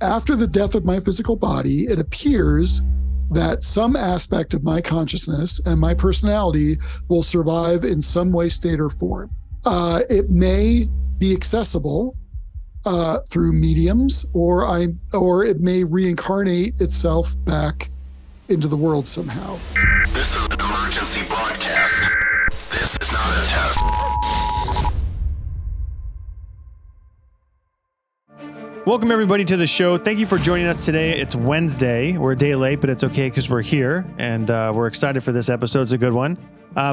after the death of my physical body, it appears that some aspect of my consciousness and my personality will survive in some way, state, or form. It may be accessible through mediums, or it may reincarnate itself back into the world somehow. This is an emergency broadcast. This is not a test. Welcome everybody to the show. Thank you for joining us today. It's Wednesday. We're a day late, but it's okay because we're here and we're excited for this episode. It's a good one.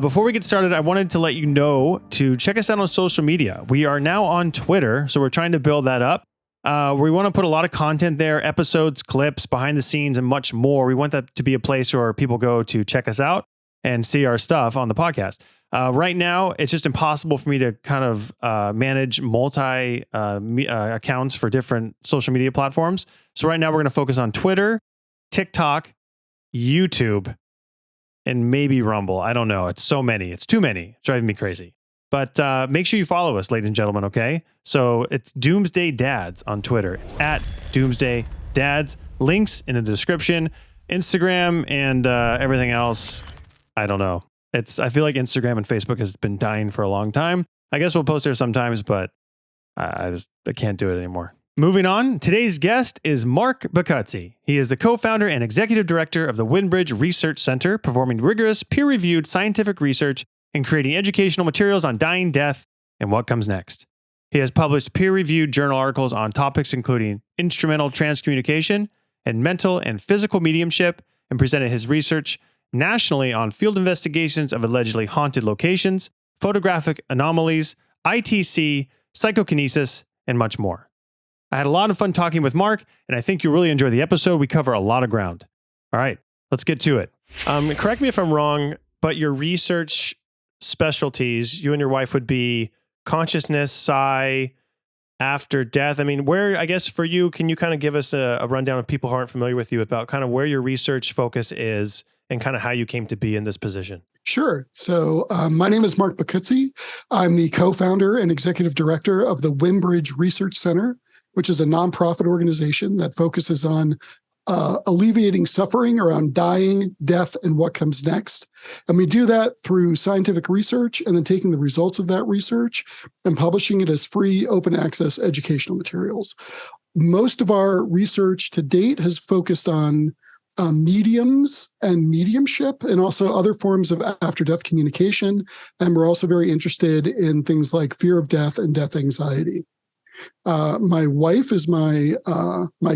Before we get started, I wanted to let you know to check us out on social media. We are now on Twitter, so we're trying to build that up. We want to put a lot of content there, episodes, clips, behind the scenes, and much more. We want that to be a place where people go to check us out and see our stuff on the podcast. Right now, it's just impossible for me to kind of manage multi accounts for different social media platforms. So right now, we're going to focus on Twitter, TikTok, YouTube, and maybe Rumble. I don't know. It's so many. It's too many. It's driving me crazy. But make sure you follow us, ladies and gentlemen, okay? So it's Doomsday Dads on Twitter. It's at Doomsday Dads. Links in the description. Instagram and everything else, I don't know. I feel like Instagram and Facebook has been dying for a long time. I guess we'll post there sometimes, but I can't do it anymore. Moving on, today's guest is Mark Boccuzzi. He is the co-founder and executive director of the Windbridge Research Center, performing rigorous, peer-reviewed scientific research and creating educational materials on dying, death, and what comes next. He has published peer-reviewed journal articles on topics including instrumental transcommunication and mental and physical mediumship, and presented his research nationally on field investigations of allegedly haunted locations, photographic anomalies, ITC, psychokinesis, and much more. I had a lot of fun talking with Mark, and I think you'll really enjoy the episode. We cover a lot of ground. All right, let's get to it. Correct me if I'm wrong, but your research specialties, you and your wife, would be consciousness, psi, after death. I mean, I guess for you, can you kind of give us a rundown of people who aren't familiar with you about kind of where your research focus is and kind of how you came to be in this position? Sure. So my name is Mark Boccuzzi. I'm the co-founder and executive director of the Windbridge Research Center, which is a nonprofit organization that focuses on alleviating suffering around dying, death, and what comes next. And we do that through scientific research and then taking the results of that research and publishing it as free, open access educational materials. Most of our research to date has focused on mediums and mediumship and also other forms of after-death communication. And we're also very interested in things like fear of death and death anxiety. My wife is my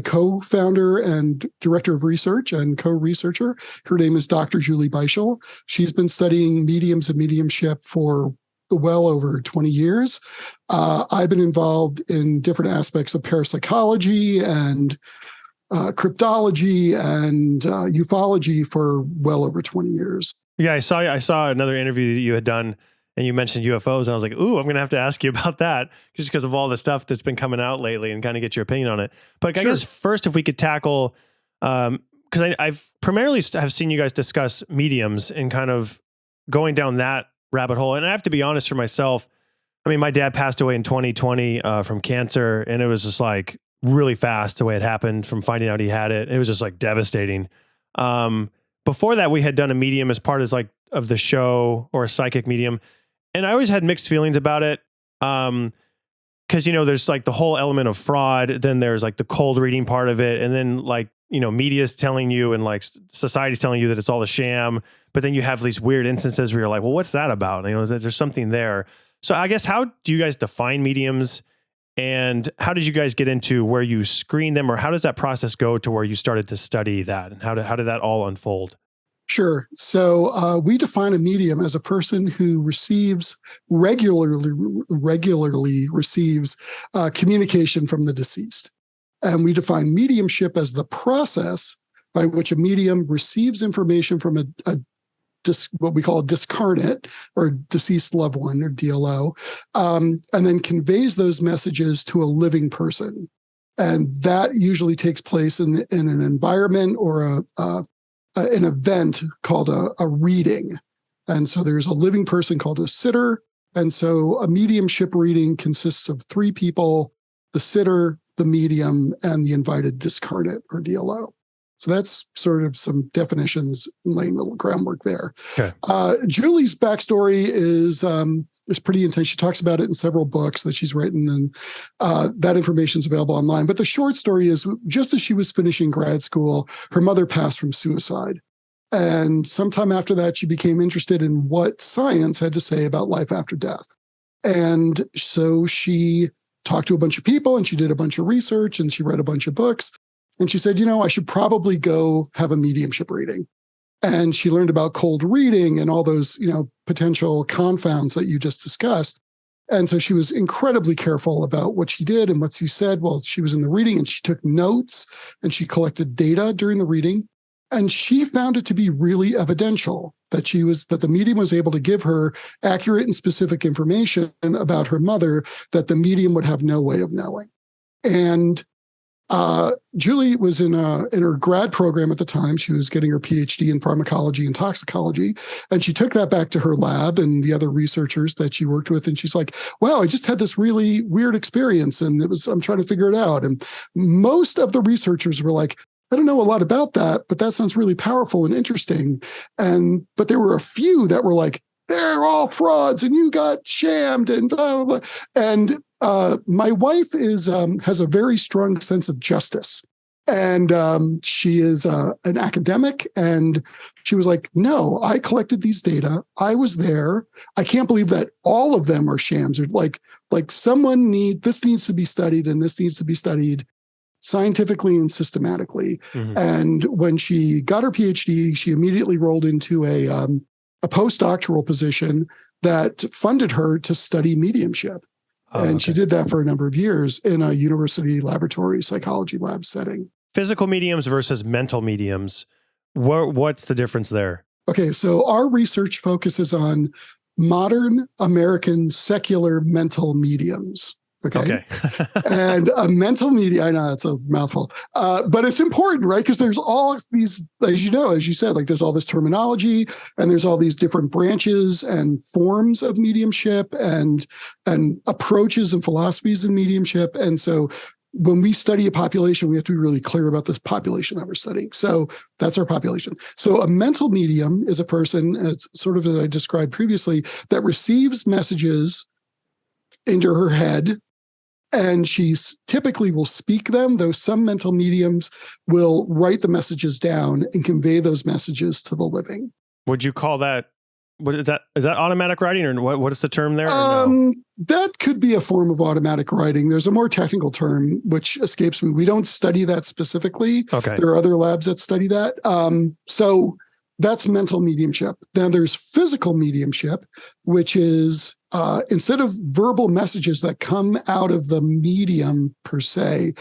co-founder and director of research and co-researcher. Her name is Dr. Julie Beischel. She's been studying mediums and mediumship for well over 20 years. I've been involved in different aspects of parapsychology and cryptology and ufology for well over 20 years. Yeah, I saw another interview that you had done, and you mentioned UFOs, and I was like, ooh, I'm going to have to ask you about that just because of all the stuff that's been coming out lately and kind of get your opinion on it. But I guess first, if we could tackle, because I've primarily have seen you guys discuss mediums and kind of going down that rabbit hole. And I have to be honest for myself. I mean, my dad passed away in 2020 from cancer, and it was just like really fast the way it happened from finding out he had it. It was just like devastating. Before that, we had done a medium as part of the show, or a psychic medium. And I always had mixed feelings about it. Cause there's like the whole element of fraud. Then there's like the cold reading part of it. And then media's telling you and like society's telling you that it's all a sham. But then you have these weird instances where you're like, well, what's that about? There's something there. So I guess, how do you guys define mediums? And how did you guys get into where you screen them, or how does that process go to where you started to study that? And how did that all unfold? Sure. So we define a medium as a person who regularly receives communication from the deceased. And we define mediumship as the process by which a medium receives information from what we call a discarnate or deceased loved one, or DLO, and then conveys those messages to a living person. And that usually takes place in an environment or an event called a reading. And so there's a living person called a sitter. And so a mediumship reading consists of three people: the sitter, the medium, and the invited discarnate, or DLO. So that's sort of some definitions, laying the groundwork there. Okay. Julie's backstory is pretty intense. She talks about it in several books that she's written, and that information is available online. But the short story is, just as she was finishing grad school, her mother passed from suicide. And sometime after that, she became interested in what science had to say about life after death. And so she talked to a bunch of people, and she did a bunch of research, and she read a bunch of books. And she said, I should probably go have a mediumship reading. And she learned about cold reading and all those, potential confounds that you just discussed. And so she was incredibly careful about what she did and what she said while she was in the reading. And she took notes and she collected data during the reading. And she found it to be really evidential that the medium was able to give her accurate and specific information about her mother that the medium would have no way of knowing. And Julie was in her grad program at the time. She was getting her PhD in pharmacology and toxicology, and she took that back to her lab and the other researchers that she worked with. And she's like, "Wow, I just had this really weird experience, and I'm trying to figure it out." And most of the researchers were like, "I don't know a lot about that, but that sounds really powerful and interesting." But there were a few that were like, "They're all frauds, and you got shammed," and blah, blah, blah. And my wife has a very strong sense of justice, and she is an academic. And she was like, "No, I collected these data. I was there. I can't believe that all of them are shams. Or like this needs to be studied, and this needs to be studied scientifically and systematically." Mm-hmm. And when she got her PhD, she immediately rolled into a postdoctoral position that funded her to study mediumship. And she did that for a number of years in a university laboratory psychology lab setting. Physical mediums versus mental mediums. What's the difference there? Okay, so our research focuses on modern American secular mental mediums. Okay. And a mental medium, I know it's a mouthful, but it's important, right? Because there's all these, as you said, like there's all this terminology, and there's all these different branches and forms of mediumship and approaches and philosophies in mediumship. And so when we study a population, we have to be really clear about this population that we're studying. So that's our population. So a mental medium is a person, it's sort of as I described previously, that receives messages into her head, and she typically will speak them, though some mental mediums will write the messages down and convey those messages to the living. Would you call that, is that automatic writing, or what is the term there? No? That could be a form of automatic writing. There's a more technical term which escapes me. We don't study that specifically. Okay. There are other labs that study that. So that's mental mediumship. Then there's physical mediumship, which is instead of verbal messages that come out of the medium per se,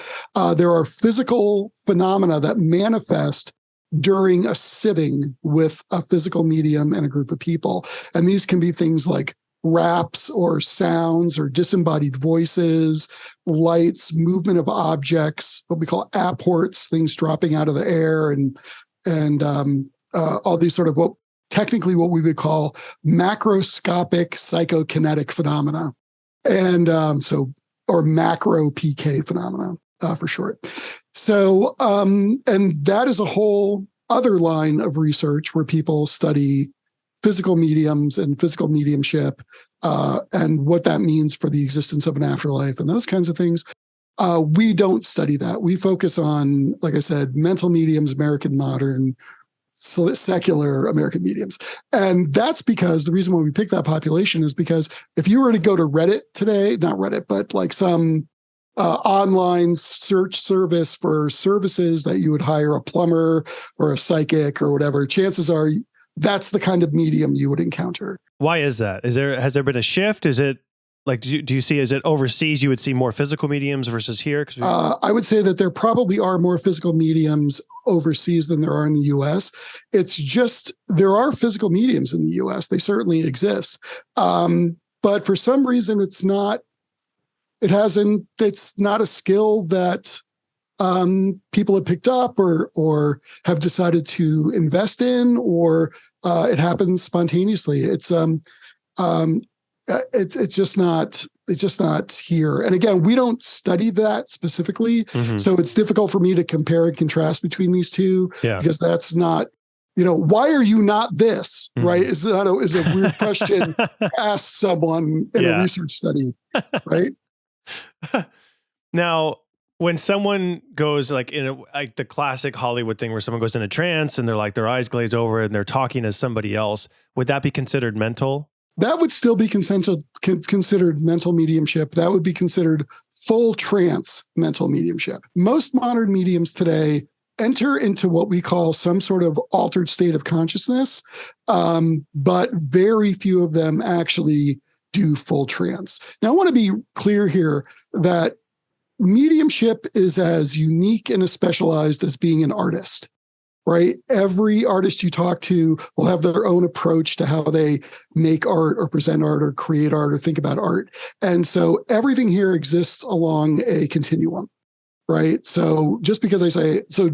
there are physical phenomena that manifest during a sitting with a physical medium and a group of people. And these can be things like raps or sounds or disembodied voices, lights, movement of objects, what we call apports, things dropping out of the air, and all these sort of what we would call macroscopic psychokinetic phenomena, and or macro PK phenomena for short. So, and that is a whole other line of research where people study physical mediums and physical mediumship, and what that means for the existence of an afterlife and those kinds of things. We don't study that. We focus on, like I said, mental mediums, American modern, secular American mediums. And that's because the reason why we pick that population is because if you were to go to Reddit today, not Reddit, but like some online search service for services that you would hire a plumber or a psychic or whatever, chances are that's the kind of medium you would encounter. Why is that? Has there been a shift? Is it like, do you see, is it overseas you would see more physical mediums versus here? I would say that there probably are more physical mediums overseas than there are in the US. It's just, there are physical mediums in the US. They certainly exist. But for some reason, it's not a skill that people have picked up or have decided to invest in, or it happens spontaneously. It's just not here. And again, we don't study that specifically. Mhm. So it's difficult for me to compare and contrast between these two Yeah. because that's not, why are you not this? Mhm. Right. Is a weird question to ask someone in a Yeah. research study. Right. Now, when someone goes like like the classic Hollywood thing where someone goes in a trance and they're like their eyes glaze over and they're talking as somebody else, would that be considered mental? That would still be considered mental mediumship. That would be considered full trance mental mediumship. Most modern mediums today enter into what we call some sort of altered state of consciousness, but very few of them actually do full trance. Now, I want to be clear here that mediumship is as unique and as specialized as being an artist. Right? Every artist you talk to will have their own approach to how they make art or present art or create art or think about art. And so everything here exists along a continuum, right? So just because I say, just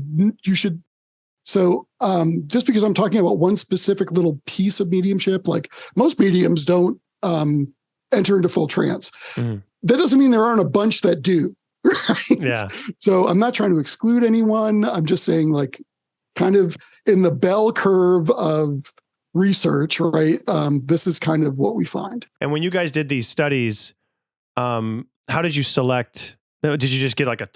because I'm talking about one specific little piece of mediumship, like most mediums don't enter into full trance. Mhm. That doesn't mean there aren't a bunch that do. Right? Yeah. So I'm not trying to exclude anyone. I'm just saying like, kind of in the bell curve of research, right? This is kind of what we find. And when you guys did these studies, how did you select? Did you just get like a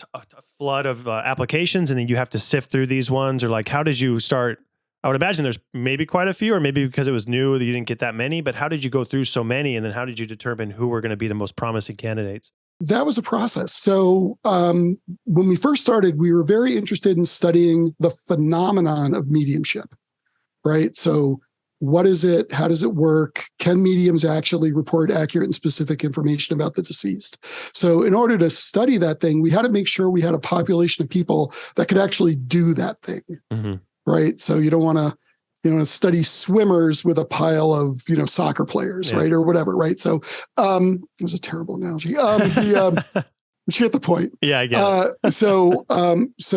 flood of applications and then you have to sift through these ones? Or like, how did you start? I would imagine there's maybe quite a few, or maybe because it was new that you didn't get that many, but how did you go through so many? And then how did you determine who were going to be the most promising candidates? That was a process. So when we first started, we were very interested in studying the phenomenon of mediumship, right? So what is it? How does it work? Can mediums actually report accurate and specific information about the deceased? So in order to study that thing, we had to make sure we had a population of people that could actually do that thing, Mhm. right? So you don't want to study swimmers with a pile of, soccer players, Yeah. right? Or whatever, right? So it was a terrible analogy. But you get the point. Yeah, I get it. So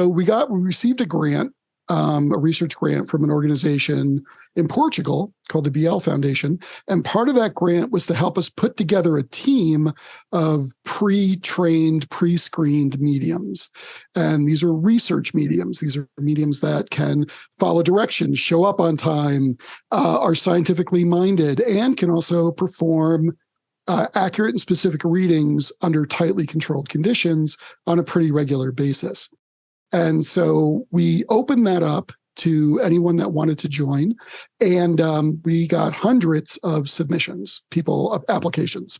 we received a grant, a research grant from an organization in Portugal called the BL Foundation. And part of that grant was to help us put together a team of pre-trained, pre-screened mediums. And these are research mediums. These are mediums that can follow directions, show up on time, are scientifically minded, and can also perform accurate and specific readings under tightly controlled conditions on a pretty regular basis. And so we opened that up to anyone that wanted to join. And we got hundreds of submissions, applications.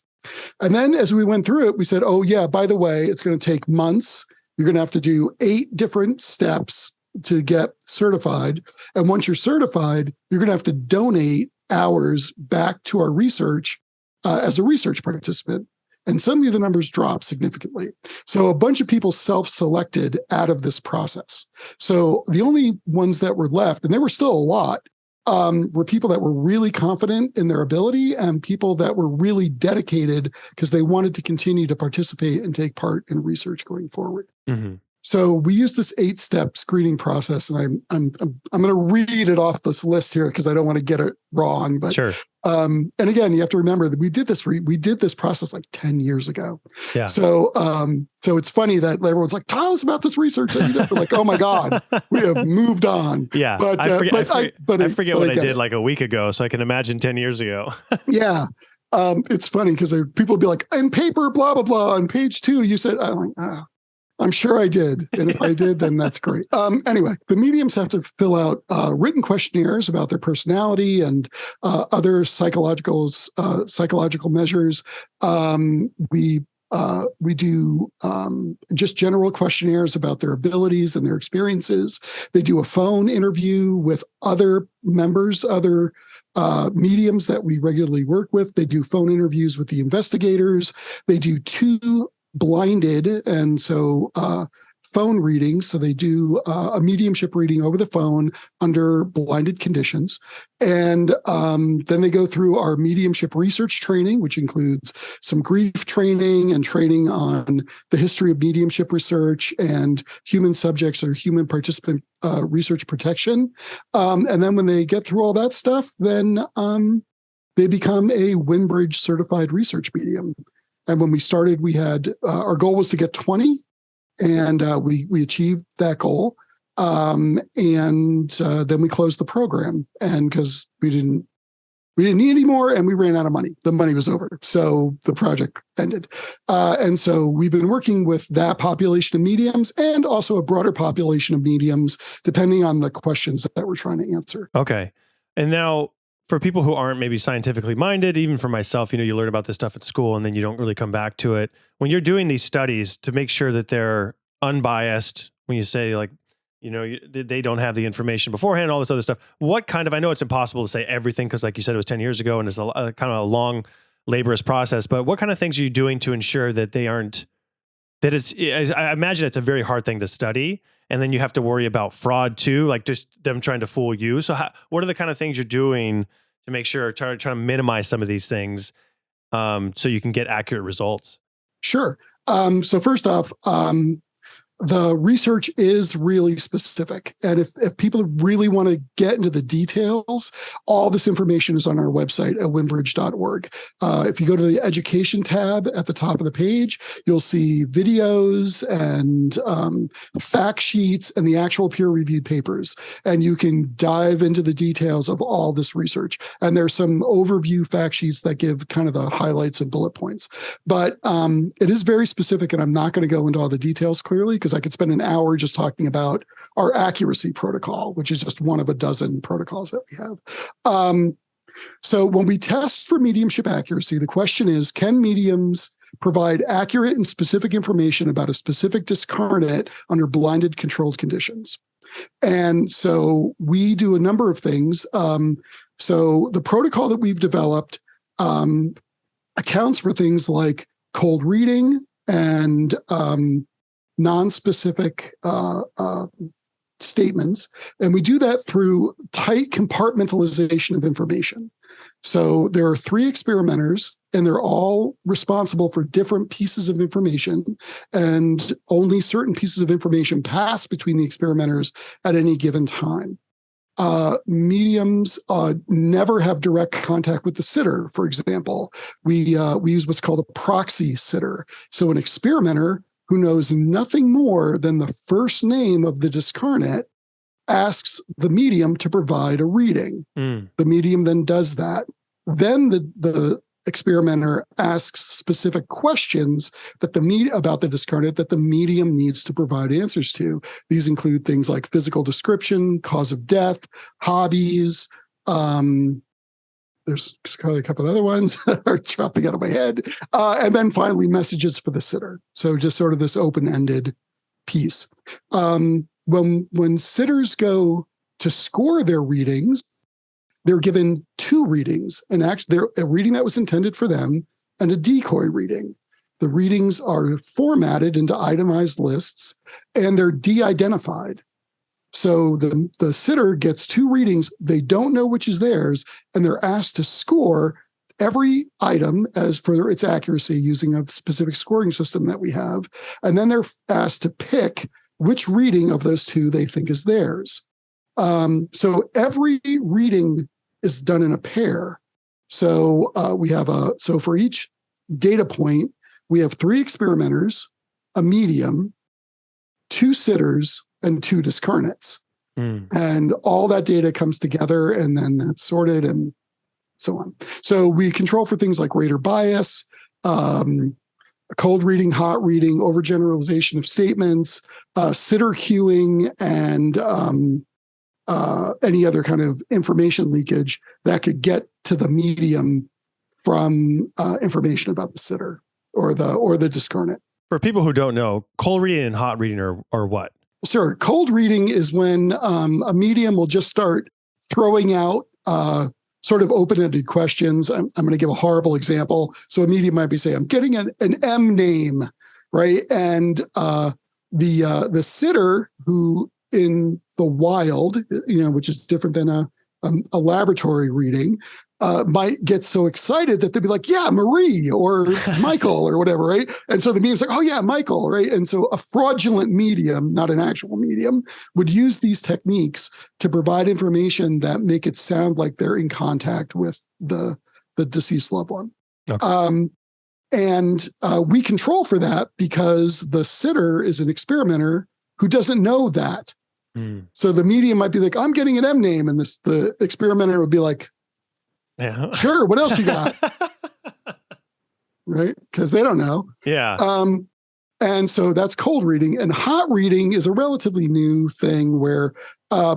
And then as we went through it, we said, oh, yeah, by the way, it's going to take months. You're going to have to do 8 different steps to get certified. And once you're certified, you're going to have to donate hours back to our research as a research participant. And suddenly the numbers dropped significantly. So a bunch of people self-selected out of this process. So the only ones that were left, and there were still a lot, were people that were really confident in their ability and people that were really dedicated because they wanted to continue to participate and take part in research going forward. Mm-hmm. So we use this 8-step screening process, and I'm going to read it off this list here because I don't want to get it wrong. But sure. And again, you have to remember that we did this process like 10 years ago. Yeah. So it's funny that everyone's like, tell us about this research that you did. We're like, oh my God, we have moved on. Yeah. But I forget what I did like a week ago, so I can imagine 10 years ago. Yeah. It's funny because people would be like, in paper, blah, blah, blah. On page 2, you said, I'm like, oh. I'm sure I did. And if I did, then that's great. Anyway, the mediums have to fill out written questionnaires about their personality and other psychological measures. We do just general questionnaires about their abilities and their experiences. They do a phone interview with other members, other mediums that we regularly work with. They do phone interviews with the investigators. They do 2 blinded and so phone readings. So they do a mediumship reading over the phone under blinded conditions. And then they go through our mediumship research training, which includes some grief training and training on the history of mediumship research and human subjects or human participant research protection. And then when they get through all that stuff, then they become a Winbridge certified research medium. And when we started, we had our goal was to get 20, and we achieved that goal. And then we closed the program, and because we didn't need any more, and we ran out of money. The money was over, so the project ended. And so we've been working with that population of mediums and also a broader population of mediums, depending on the questions that we're trying to answer. Okay. And now, for people who aren't maybe scientifically minded, even for myself, you learn about this stuff at school and then you don't really come back to it. When you're doing these studies to make sure that they're unbiased, when you say like, they don't have the information beforehand, all this other stuff. What kind of, I know it's impossible to say everything because like you said, it was 10 years ago and it's a kind of a long, laborious process, but what kind of things are you doing to ensure that they aren't, that it's, I imagine it's a very hard thing to study. And then you have to worry about fraud too, like just them trying to fool you. So what are the kind of things you're doing to make sure, trying to minimize some of these things so you can get accurate results? Sure. So first off, the research is really specific. And if people really want to get into the details, all this information is on our website at wimbridge.org. If you go to the education tab at the top of the page, you'll see videos and fact sheets and the actual peer-reviewed papers. And you can dive into the details of all this research. And there's some overview fact sheets that give kind of the highlights and bullet points. But it is very specific, and I'm not going to go into all the details clearly, because I could spend an hour just talking about our accuracy protocol, which is just one of a dozen protocols that we have. So when we test for mediumship accuracy, the question is, can mediums provide accurate and specific information about a specific discarnate under blinded controlled conditions? And so we do a number of things. So the protocol that we've developed accounts for things like cold reading and non-specific statements. And we do that through tight compartmentalization of information. So there are 3 experimenters, and they're all responsible for different pieces of information, and only certain pieces of information pass between the experimenters at any given time. Mediums never have direct contact with the sitter, for example. We use what's called a proxy sitter. So an experimenter who knows nothing more than the first name of the discarnate asks the medium to provide a reading. The medium then does that. Then the experimenter asks specific questions that about the discarnate that the medium needs to provide answers to. These include things like physical description, cause of death, hobbies. There's a couple of other ones that are dropping out of my head. And then finally, messages for the sitter. So just sort of this open-ended piece. When sitters go to score their readings, they're given 2 readings, and actually a reading that was intended for them and a decoy reading. The readings are formatted into itemized lists, and they're de-identified. So the sitter gets 2 readings. They don't know which is theirs, and they're asked to score every item as for its accuracy using a specific scoring system that we have. And then they're asked to pick which reading of those 2 they think is theirs. So every reading is done in a pair. So so for each data point, we have 3 experimenters, a medium, 2 sitters, and 2 discarnates. And all that data comes together, and then that's sorted and so on. So we control for things like rater bias, cold reading, hot reading, overgeneralization of statements, sitter queuing, and any other kind of information leakage that could get to the medium from information about the sitter or the discarnate. For people who don't know, cold reading and hot reading are what? Sure. Cold reading is when a medium will just start throwing out sort of open-ended questions. I'm going to give a horrible example. So a medium might be saying, I'm getting an M name, right? And the sitter, who in the wild, which is different than a laboratory reading, might get so excited that they'd be like, yeah, Marie or Michael or whatever, right? And so the medium's like, oh yeah, Michael, right? And so a fraudulent medium, not an actual medium, would use these techniques to provide information that make it sound like they're in contact with the deceased loved one. Okay. And we control for that because the sitter is an experimenter who doesn't know that. So the medium might be like, I'm getting an M name. And the experimenter would be like, sure, what else you got? Right? Because they don't know. Yeah. And so that's cold reading. And hot reading is a relatively new thing where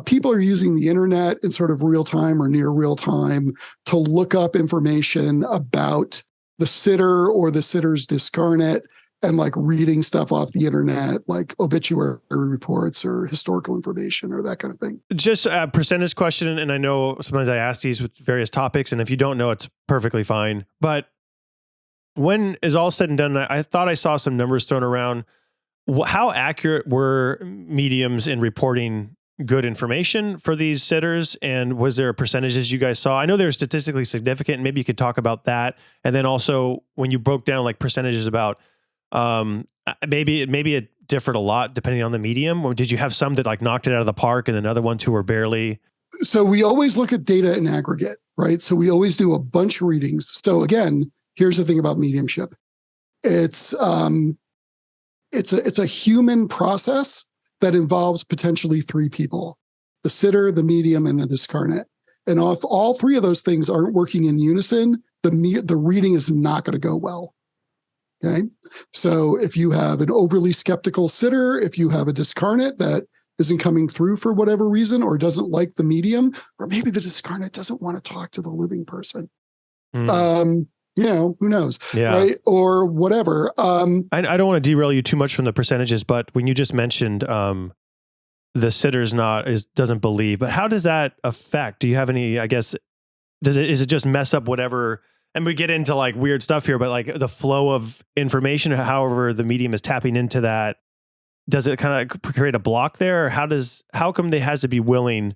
people are using the internet in sort of real time or near real time to look up information about the sitter or the sitter's discarnate and like reading stuff off the internet, like obituary reports or historical information or that kind of thing. Just a percentage question. And I know sometimes I ask these with various topics, and if you don't know, it's perfectly fine. But when is all said and done, I thought I saw some numbers thrown around. How accurate were mediums in reporting good information for these sitters? And was there percentages you guys saw? I know they're statistically significant, and maybe you could talk about that. And then also when you broke down like percentages about, maybe it differed a lot depending on the medium, or did you have some that like knocked it out of the park and then other ones who were barely? So we always look at data in aggregate, right? So we always do a bunch of readings. So again, here's the thing about mediumship. It's a human process that involves potentially three people: the sitter, the medium, and the discarnate. And if all three of those things aren't working in unison, the reading is not going to go well. Okay. So if you have an overly skeptical sitter, if you have a discarnate that isn't coming through for whatever reason, or doesn't like the medium, or maybe the discarnate doesn't want to talk to the living person. Who knows? Yeah. Right. Or whatever. I don't want to derail you too much from the percentages, but when you just mentioned, the sitter's doesn't believe, but how does that affect? Do you have any, I guess, is it just mess up whatever? And we get into like weird stuff here, but like the flow of information, however the medium is tapping into that, does it kind of create a block there? Or how come they has to be willing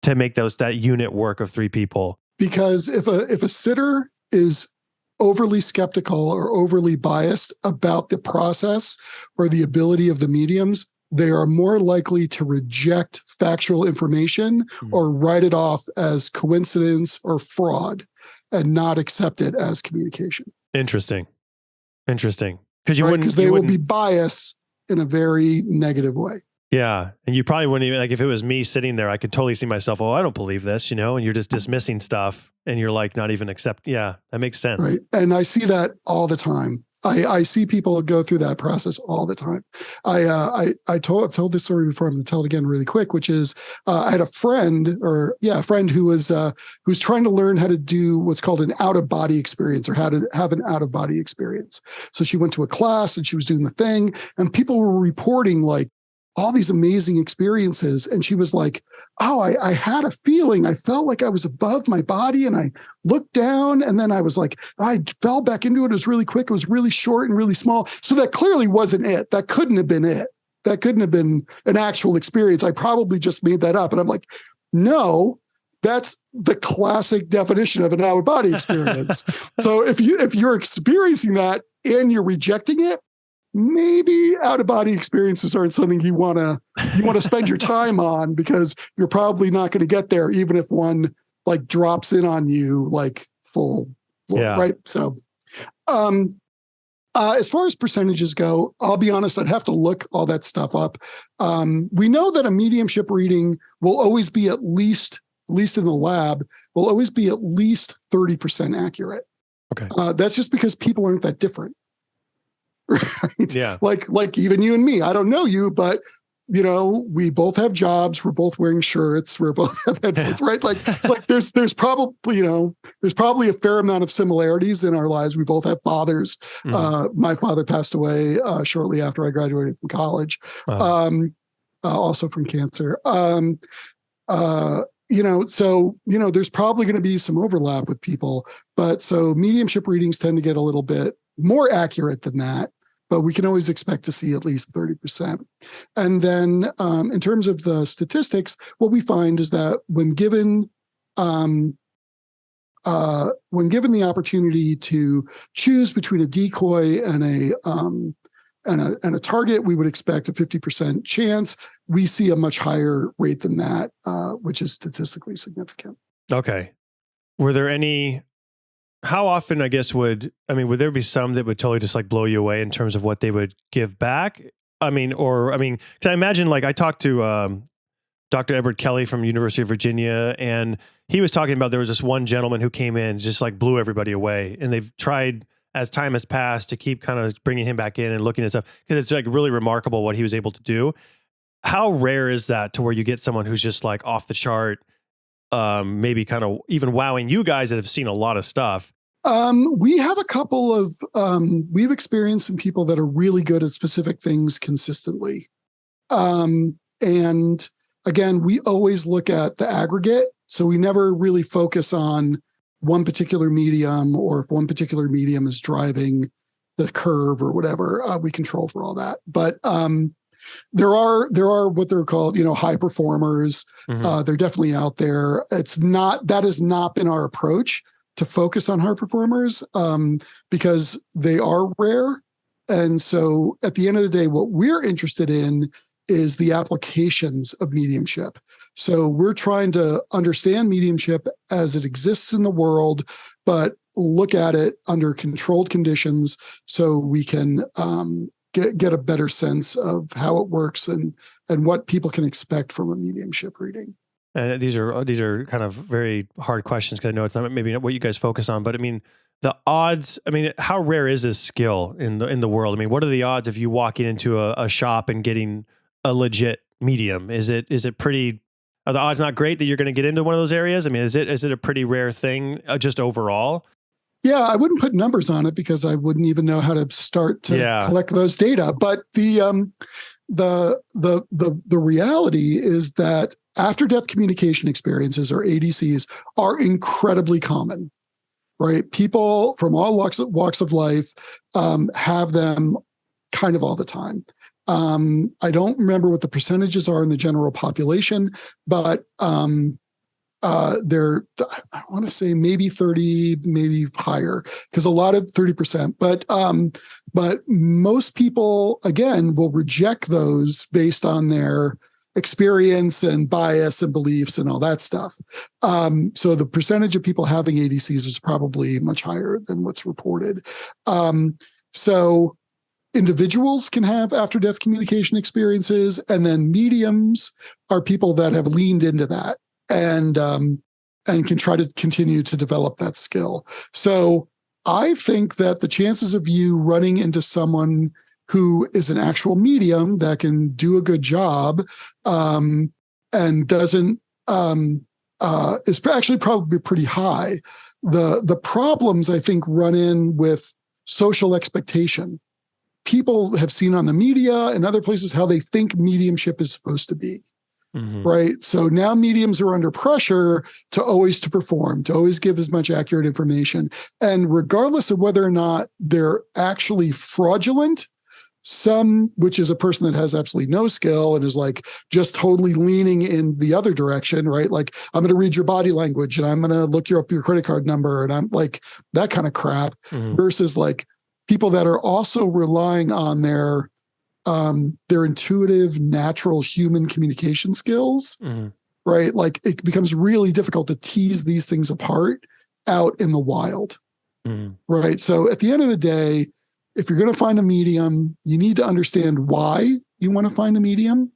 to make that unit work of three people? Because if a sitter is overly skeptical or overly biased about the process or the ability of the mediums, they are more likely to reject factual information or write it off as coincidence or fraud and not accept it as communication. Interesting. Because they will be biased in a very negative way. Yeah. And you probably wouldn't even, like, if it was me sitting there, I could totally see myself, oh, I don't believe this, and you're just dismissing stuff and you're like, not even yeah, that makes sense. Right. And I see that all the time. I see people go through that process all the time. I've told this story before. I'm going to tell it again really quick, which is I had a friend who was trying to learn how to do what's called an out-of-body experience, or how to have an out-of-body experience. So she went to a class and she was doing the thing, and people were reporting like all these amazing experiences. And she was like, oh, I had a feeling. I felt like I was above my body, and I looked down, and then I was like, I fell back into it. It was really quick. It was really short and really small. So that clearly wasn't it. That couldn't have been it. That couldn't have been an actual experience. I probably just made that up. And I'm like, no, that's the classic definition of an out-of-body experience. So if you're experiencing that and you're rejecting it, maybe out-of-body experiences aren't something you want to spend your time on, because you're probably not going to get there, even if one like drops in on you like full, right? So, as far as percentages go, I'll be honest, I'd have to look all that stuff up. We know that a mediumship reading will always be at least in the lab, will always be at least 30% accurate. Okay. That's just because people aren't that different. Right? Yeah. Like even you and me, I don't know you, but we both have jobs. We're both wearing shirts. We both have headphones, right? Like there's probably a fair amount of similarities in our lives. We both have fathers. My father passed away shortly after I graduated from college, also from cancer. So there's probably going to be some overlap with people, but so mediumship readings tend to get a little bit more accurate than that, but we can always expect to see at least 30%. And then in terms of the statistics, what we find is that when given the opportunity to choose between a decoy and a target, we would expect a 50% chance. We see a much higher rate than that, which is statistically significant. Okay. Were there any how often, I guess, would there be some that would totally just like blow you away in terms of what they would give back? Because I imagine, like, I talked to Dr. Edward Kelly from University of Virginia, and he was talking about there was this one gentleman who came in, just like blew everybody away. And they've tried, as time has passed, to keep kind of bringing him back in and looking at stuff, because it's like really remarkable what he was able to do. How rare is that to where you get someone who's just like off the chart, maybe kind of even wowing you guys that have seen a lot of stuff? We have a couple of, we've experienced some people that are really good at specific things consistently. And again, we always look at the aggregate. So we never really focus on one particular medium, or if one particular medium is driving the curve or whatever, we control for all that. But there are what they're called, high performers. Mm-hmm. They're definitely out there. That has not been our approach to focus on high performers, because they are rare. And so at the end of the day, what we're interested in is the applications of mediumship. So we're trying to understand mediumship as it exists in the world, but look at it under controlled conditions so we can get a better sense of how it works and what people can expect from a mediumship reading. These are kind of very hard questions, because I know it's not maybe what you guys focus on, but the odds. How rare is this skill in the world? What are the odds of you walking into a shop and getting a legit medium? Is it pretty? Are the odds not great that you're going to get into one of those areas? Is it a pretty rare thing, just overall? Yeah, I wouldn't put numbers on it because I wouldn't even know how to start to collect those data. But the reality is that after-death communication experiences, or ADCs, are incredibly common, right? People from all walks of life have them kind of all the time. I don't remember what the percentages are in the general population, but they're, I want to say maybe 30, maybe higher, because a lot of 30%. But most people, again, will reject those based on their experience and bias and beliefs and all that stuff. So the percentage of people having ADCs is probably much higher than what's reported. So individuals can have after-death communication experiences, and then mediums are people that have leaned into that and can try to continue to develop that skill. So I think that the chances of you running into someone who is an actual medium that can do a good job and doesn't is actually probably pretty high. The problems, I think, run in with social expectation. People have seen on the media and other places how they think mediumship is supposed to be. Mm-hmm. Right. So now mediums are under pressure to always perform, to always give as much accurate information. And regardless of whether or not they're actually fraudulent, some, which is a person that has absolutely no skill and is like just totally leaning in the other direction, right? Like, I'm going to read your body language and I'm going to look up your credit card number, and I'm like that kind of crap, mm-hmm. versus like people that are also relying on their intuitive, natural human communication skills, mm-hmm. right? Like, it becomes really difficult to tease these things apart out in the wild, mm-hmm. right? So at the end of the day, if you're going to find a medium, you need to understand why you want to find a medium,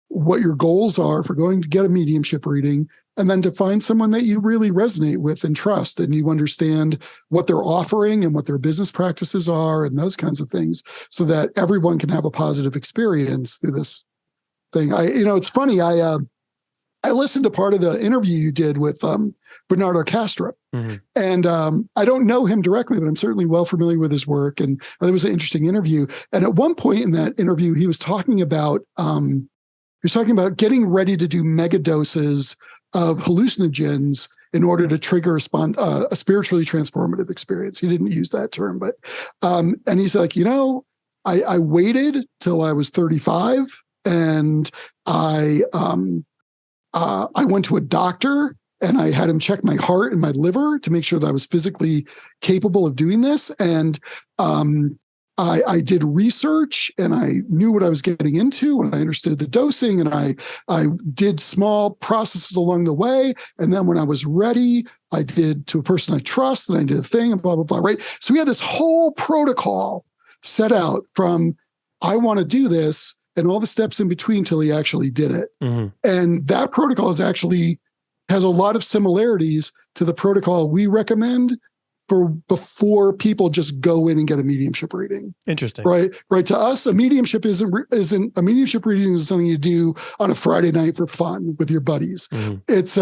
what your goals are for going to get a mediumship reading, and then to find someone that you really resonate with and trust, and you understand what they're offering and what their business practices are and those kinds of things, so that everyone can have a positive experience through this thing. It's funny. I listened to part of the interview you did with Bernardo Castro, mm-hmm. and I don't know him directly, but I'm certainly well familiar with his work. And it was an interesting interview. And at one point in that interview, he was talking about getting ready to do mega doses of hallucinogens in order to trigger a spiritually transformative experience. He didn't use that term, but and he's like, I waited till I was 35, and I went to a doctor and I had him check my heart and my liver to make sure that I was physically capable of doing this. And I did research and I knew what I was getting into and I understood the dosing and I did small processes along the way. And then when I was ready, I did to a person I trust and I did a thing and blah, blah, blah, right? So we had this whole protocol set out from I want to do this and all the steps in between till he actually did it. Mm-hmm. And that protocol has a lot of similarities to the protocol we recommend for before people just go in and get a mediumship reading. Interesting. Right. To us, a mediumship isn't a mediumship reading is something you do on a Friday night for fun with your buddies. Mm-hmm. It's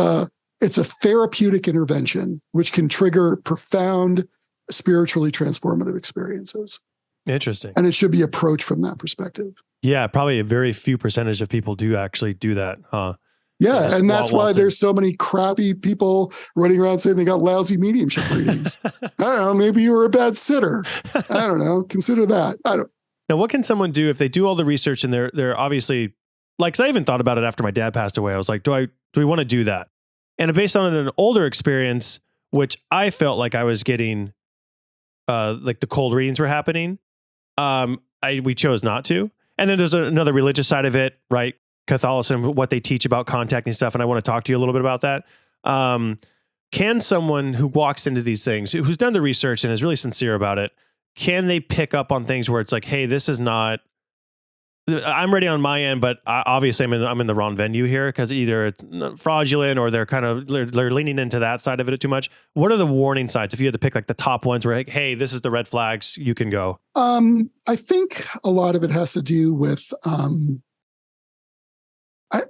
a therapeutic intervention, which can trigger profound spiritually transformative experiences. Interesting. And it should be approached from that perspective. Yeah, probably a very few percentage of people do actually do that, huh? Yeah, and that's why there's so many crappy people running around saying they got lousy mediumship readings. I don't know, maybe you were a bad sitter. I don't know, consider that. Now, what can someone do if they do all the research and they're obviously, like, 'cause I even thought about it after my dad passed away. I was like, do we want to do that? And based on an older experience, which I felt like I was getting, like the cold readings were happening, we chose not to. And then there's another religious side of it, right? Catholicism, what they teach about contacting stuff. And I want to talk to you a little bit about that. Can someone who walks into these things, who's done the research and is really sincere about it, can they pick up on things where it's like, hey, this is not, I'm ready on my end, but obviously I'm in the wrong venue here because either it's fraudulent or they're leaning into that side of it too much. What are the warning signs if you had to pick like the top ones where like, hey, this is the red flags, you can go? I think a lot of it has to do with, I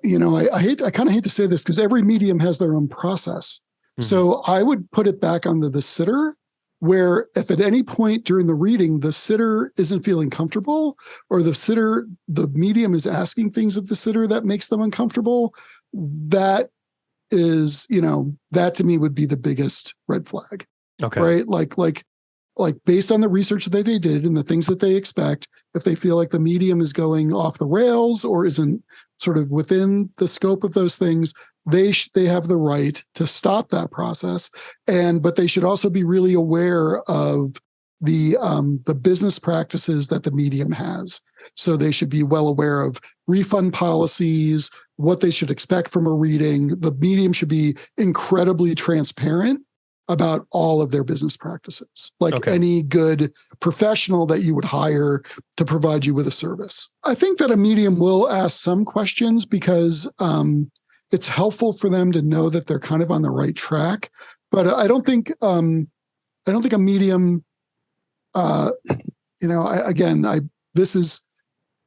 kind of hate to say this because every medium has their own process. Mm-hmm. So I would put it back onto the sitter, where if at any point during the reading, the sitter isn't feeling comfortable or the medium is asking things of the sitter that makes them uncomfortable, that is, that to me would be the biggest red flag. Okay. Right. Like based on the research that they did and the things that they expect, if they feel like the medium is going off the rails or isn't sort of within the scope of those things, they have the right to stop that process. But they should also be really aware of the business practices that the medium has. So they should be well aware of refund policies, what they should expect from a reading. The medium should be incredibly transparent about all of their business practices, like any good professional that you would hire to provide you with a service. I think that a medium will ask some questions because it's helpful for them to know that they're kind of on the right track. But I don't think a medium, I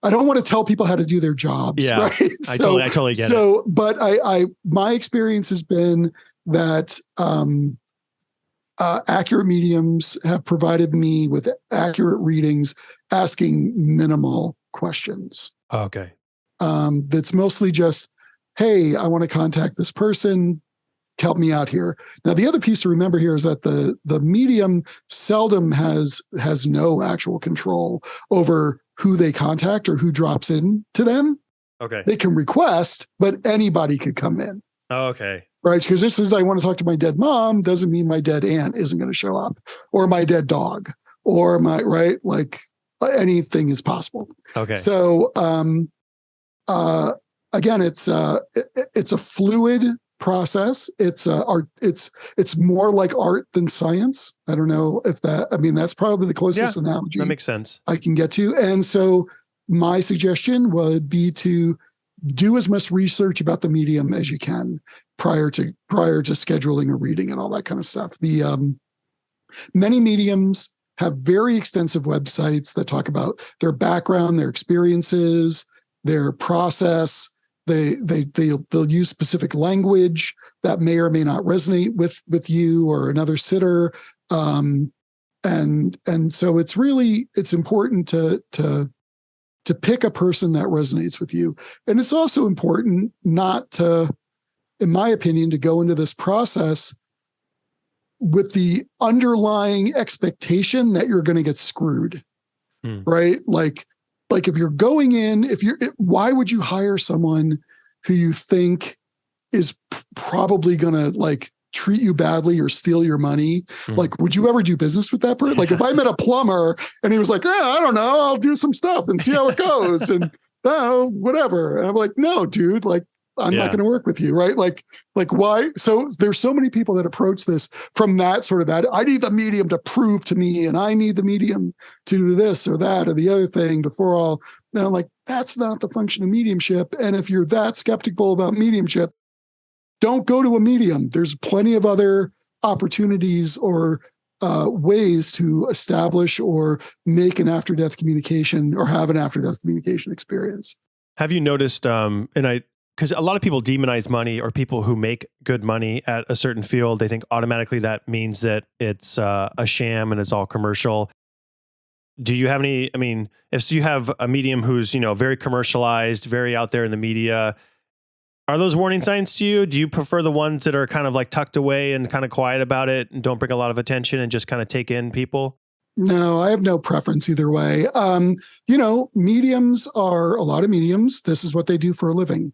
don't want to tell people how to do their jobs. Yeah, right? I totally get it. But my experience has been that accurate mediums have provided me with accurate readings, asking minimal questions. Okay. That's mostly just, hey, I want to contact this person. Help me out here. Now, the other piece to remember here is that the medium seldom has no actual control over who they contact or who drops in to them. Okay. They can request, but anybody could come in. Oh, okay. Right, because just as I want to talk to my dead mom doesn't mean my dead aunt isn't going to show up, or my dead dog, or anything is possible. Okay. So again, it's a fluid process. It's art. It's more like art than science. I don't know if that's probably the closest analogy that makes sense I can get to. And so my suggestion would be to do as much research about the medium as you can prior to scheduling a reading and all that kind of stuff. The many mediums have very extensive websites that talk about their background, their experiences, their process. They'll use specific language that may or may not resonate with you or another sitter. And so it's important to pick a person that resonates with you. And it's also important not to, in my opinion, to go into this process with the underlying expectation that you're going to get screwed, right? Like if you're going in, why would you hire someone who you think is probably going to treat you badly or steal your money, like, would you ever do business with that person? Like, if I met a plumber and he was like, I don't know, I'll do some stuff and see how it goes, and whatever. And I'm like, no, dude, like, I'm not going to work with you, right? Like why? So there's so many people that approach this from that sort of I need the medium to prove to me, and I need the medium to do this or that or the other thing before I'll. And I'm like, that's not the function of mediumship. And if you're that skeptical about mediumship, don't go to a medium. There's plenty of other opportunities or ways to establish or make an after-death communication or have an after-death communication experience. Have you noticed, because a lot of people demonize money, or people who make good money at a certain field, they think automatically that means that it's a sham and it's all commercial. Do you have any, if you have a medium who's, very commercialized, very out there in the media, are those warning signs to you? Do you prefer the ones that are kind of like tucked away and kind of quiet about it and don't bring a lot of attention and just kind of take in people? No, I have no preference either way. Mediums are a lot of mediums. This is what they do for a living.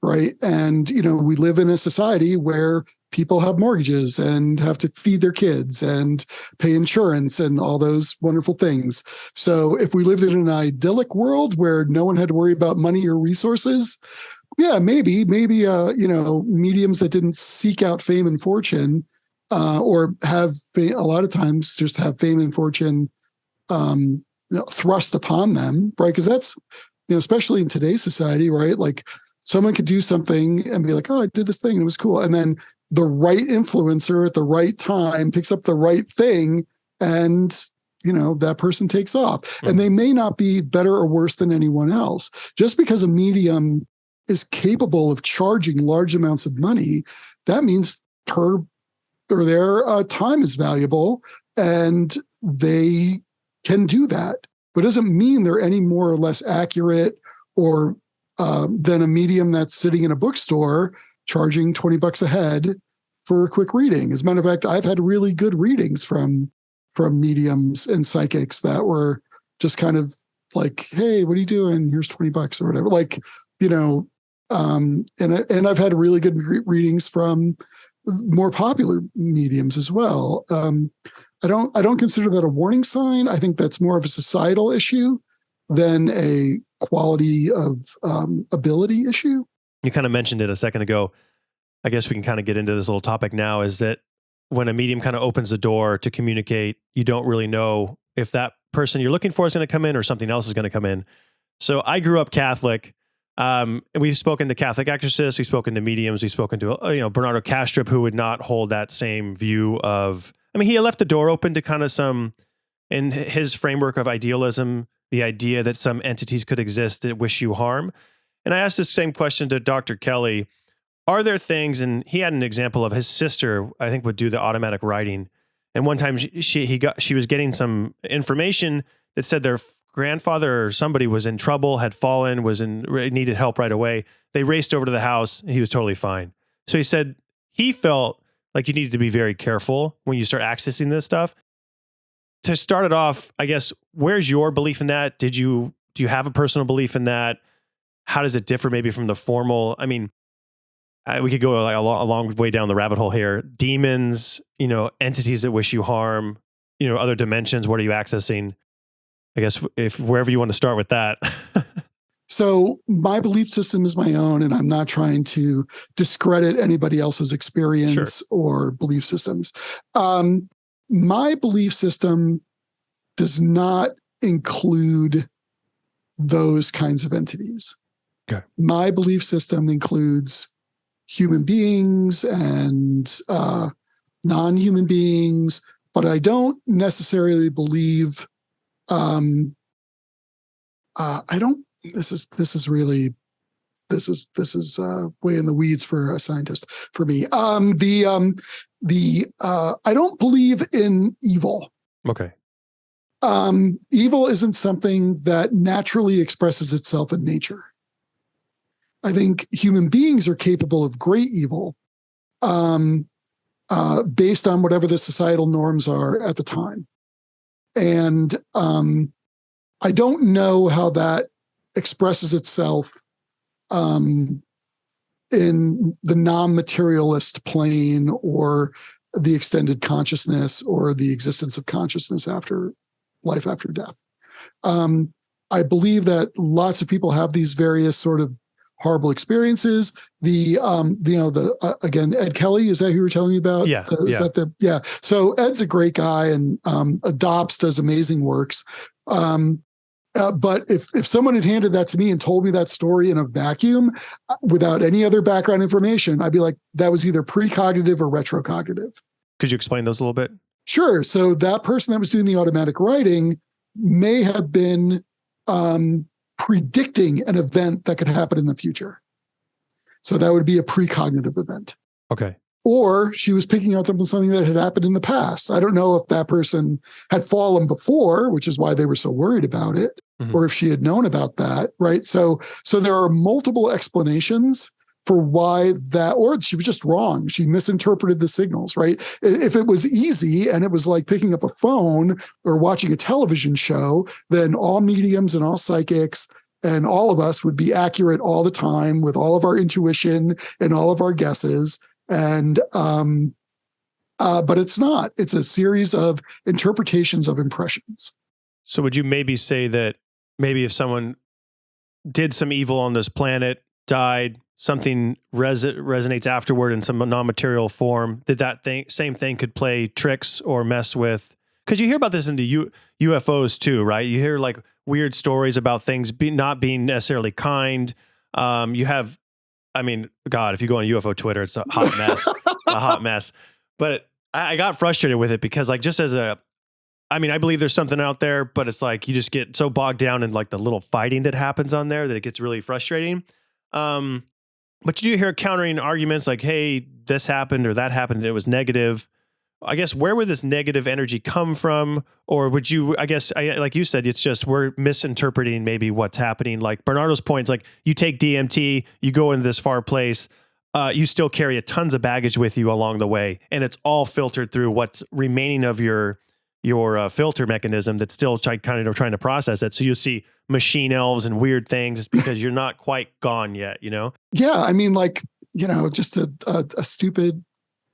Right. And, we live in a society where people have mortgages and have to feed their kids and pay insurance and all those wonderful things. So if we lived in an idyllic world where no one had to worry about money or resources, yeah, maybe, mediums that didn't seek out fame and fortune or have a lot of times just have fame and fortune thrust upon them. Right. Because that's, especially in today's society, right? Like, someone could do something and be like, oh, I did this thing and it was cool. And then the right influencer at the right time picks up the right thing and, that person takes off. And they may not be better or worse than anyone else. Just because a medium is capable of charging large amounts of money, that means her or their time is valuable and they can do that. But it doesn't mean they're any more or less accurate or than a medium that's sitting in a bookstore charging $20 a head for a quick reading. As a matter of fact, I've had really good readings from mediums and psychics that were just kind of like, hey, what are you doing? Here's $20 or whatever. Like, and I've had really good readings from more popular mediums as well. I don't consider that a warning sign. I think that's more of a societal issue than a quality of ability issue. You kind of mentioned it a second ago. I guess we can kind of get into this little topic now, is that when a medium kind of opens the door to communicate, you don't really know if that person you're looking for is going to come in or something else is going to come in. So I grew up Catholic. We've spoken to Catholic exorcists, we've spoken to mediums, we've spoken to, Bernardo Kastrup, who would not hold that same view of, he left the door open to kind of some, in his framework of idealism, the idea that some entities could exist that wish you harm. And I asked this same question to Dr. Kelly. Are there things, and he had an example of his sister, I think, would do the automatic writing. And one time she was getting some information that said their grandfather or somebody was in trouble, had fallen, needed help right away. They raced over to the house and he was totally fine. So he said he felt like you needed to be very careful when you start accessing this stuff. To start it off, I guess, where's your belief in that? Do you have a personal belief in that? How does it differ maybe from the formal? We could go like a long way down the rabbit hole here. Demons, entities that wish you harm, other dimensions. What are you accessing? I guess if wherever you want to start with that. So my belief system is my own, and I'm not trying to discredit anybody else's experience or belief systems. My belief system does not include those kinds of entities. Okay. My belief system includes human beings and non-human beings, but I don't necessarily believe. I don't. This is way in the weeds for a scientist for me. I don't believe in evil. Okay. Evil isn't something that naturally expresses itself in nature. I think human beings are capable of great evil, based on whatever the societal norms are at the time. And I don't know how that expresses itself in the non-materialist plane or the extended consciousness or the existence of consciousness after life after death. I believe that lots of people have these various sort of horrible experiences. Again, Ed Kelly, is that who you were telling me about? Yeah. So Ed's a great guy and adopts, does amazing works. But if someone had handed that to me and told me that story in a vacuum without any other background information, I'd be like, that was either precognitive or retrocognitive. Could you explain those a little bit? Sure. So that person that was doing the automatic writing may have been predicting an event that could happen in the future. So that would be a precognitive event. Okay. Or she was picking out something that had happened in the past. I don't know if that person had fallen before, which is why they were so worried about it, or if she had known about that, right? So there are multiple explanations for why that, or she was just wrong. She misinterpreted the signals, right? If it was easy and it was like picking up a phone or watching a television show, then all mediums and all psychics and all of us would be accurate all the time with all of our intuition and all of our guesses. And, but it's not. It's a series of interpretations of impressions. So would you maybe say that maybe if someone did some evil on this planet, died, something resonates afterward in some non-material form, that same thing could play tricks or mess with? Because you hear about this in the UFOs too, right? You hear like weird stories about things not being necessarily kind. You have, I mean, God, if you go on UFO Twitter, it's a hot mess, a hot mess. But I got frustrated with it because like just as I believe there's something out there, but it's like you just get so bogged down in like the little fighting that happens on there that it gets really frustrating. But you do hear countering arguments like, hey, this happened or that happened, and it was negative. I guess where would this negative energy come from? Or would you, like you said, it's just we're misinterpreting maybe what's happening. Like Bernardo's points, like you take DMT, you go into this far place, you still carry a tons of baggage with you along the way. And it's all filtered through what's remaining of your filter mechanism that's still trying to process it. So you see machine elves and weird things. It's because you're not quite gone yet, you know? Yeah. I mean, like, just a stupid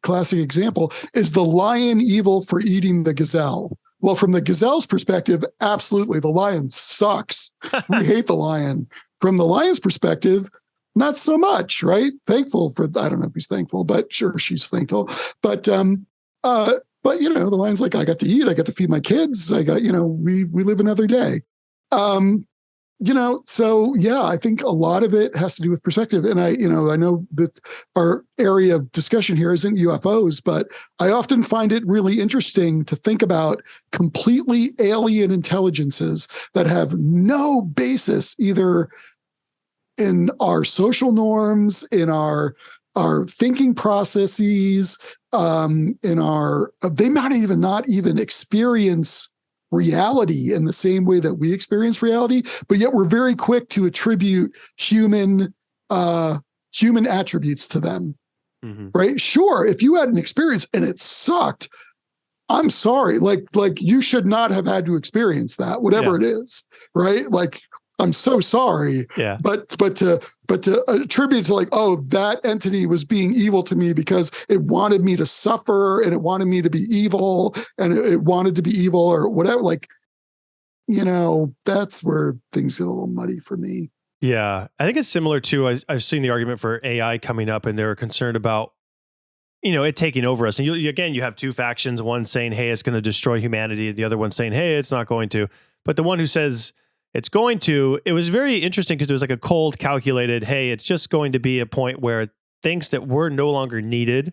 classic example is the lion evil for eating the gazelle. Well, from the gazelle's perspective, absolutely. The lion sucks. We hate the lion. From the lion's perspective, not so much, right? Thankful for, I don't know if he's thankful, but sure, she's thankful. But the lion's like, I got to eat, I got to feed my kids. I got, we live another day. So yeah, I think a lot of it has to do with perspective. And I know that our area of discussion here isn't UFOs, but I often find it really interesting to think about completely alien intelligences that have no basis either in our social norms, in our thinking processes, they might not even experience reality in the same way that we experience reality, but yet we're very quick to attribute human attributes to them. Mm-hmm. Right? Sure, if you had an experience and it sucked, I'm sorry. Like you should not have had to experience that, whatever it is, right? Like, I'm so sorry. Yeah. But to attribute to like, oh, that entity was being evil to me because it wanted me to suffer and it wanted me to be evil and it wanted to be evil or whatever. Like, that's where things get a little muddy for me. Yeah. I think it's similar to, I've seen the argument for AI coming up and they're concerned about, it taking over us. And you have two factions, one saying, hey, it's going to destroy humanity. The other one saying, hey, it's not going to. But the one who says, it's going to, it was very interesting because it was like a cold calculated, hey, it's just going to be a point where it thinks that we're no longer needed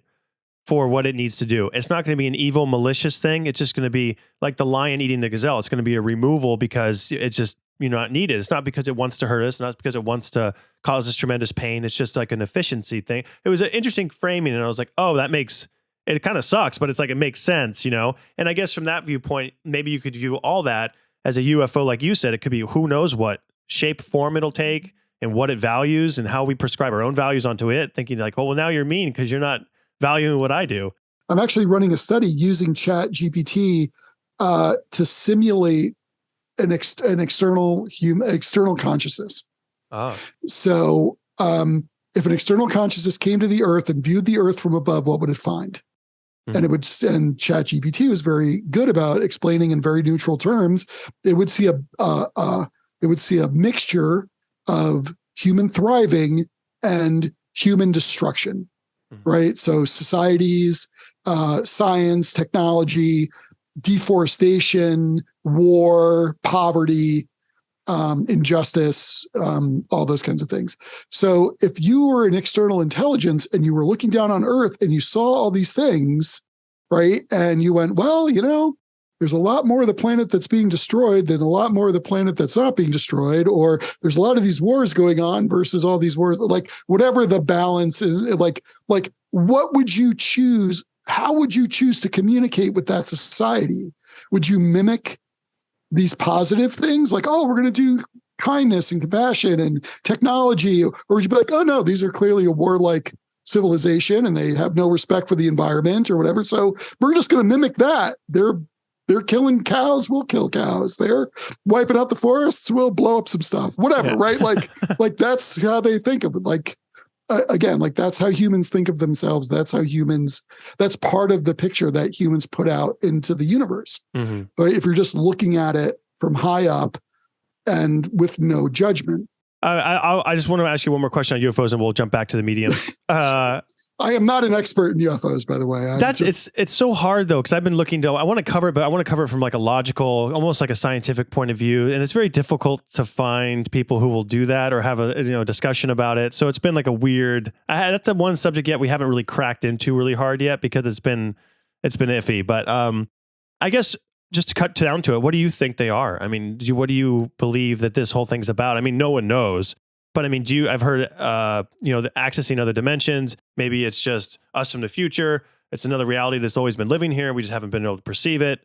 for what it needs to do. It's not going to be an evil, malicious thing. It's just going to be like the lion eating the gazelle. It's going to be a removal because it's just, not needed. It's not because it wants to hurt us, not because it wants to cause us tremendous pain. It's just like an efficiency thing. It was an interesting framing. And I was like, oh, it kind of sucks, but it's like, it makes sense, And I guess from that viewpoint, maybe you could view all that as a UFO, like you said. It could be who knows what shape, form it'll take and what it values and how we prescribe our own values onto it, thinking like, oh, well, now you're mean because you're not valuing what I do. I'm actually running a study using Chat GPT to simulate an external consciousness. Oh. So if an external consciousness came to the Earth and viewed the Earth from above, what would it find? And and ChatGPT was very good about explaining in very neutral terms. It would see a mixture of human thriving and human destruction, right? So societies, science, technology, deforestation, war, poverty, injustice, all those kinds of things. So if you were an external intelligence and you were looking down on Earth and you saw all these things, right? And you went, well, there's a lot more of the planet that's being destroyed than a lot more of the planet that's not being destroyed, or there's a lot of these wars going on versus all these wars, like whatever the balance is, like what would you choose? How would you choose to communicate with that society? Would you mimic these positive things like, oh, we're going to do kindness and compassion and technology? Or would you be like, oh no, these are clearly a warlike civilization and they have no respect for the environment or whatever. So we're just going to mimic that. They're killing cows, we'll kill cows. They're wiping out the forests, we'll blow up some stuff, whatever, right? Like that's how they think of it. Like, again, like that's how humans think of themselves. That's part of the picture that humans put out into the universe. Mm-hmm. But if you're just looking at it from high up and with no judgment. I just want to ask you one more question on UFOs and we'll jump back to the mediums. I am not an expert in UFOs, by the way. It's so hard though, because I've been looking to, I want to cover it, but I want to cover it from like a logical, almost like a scientific point of view. And it's very difficult to find people who will do that or have a discussion about it. So it's been like a weird, that's the one subject yet we haven't really cracked into really hard yet because it's been iffy. But I guess just to cut down to it, what do you think they are? I mean, what do you believe that this whole thing's about? I mean, no one knows. But I mean, I've heard, accessing other dimensions. Maybe it's just us from the future. It's another reality that's always been living here. We just haven't been able to perceive it.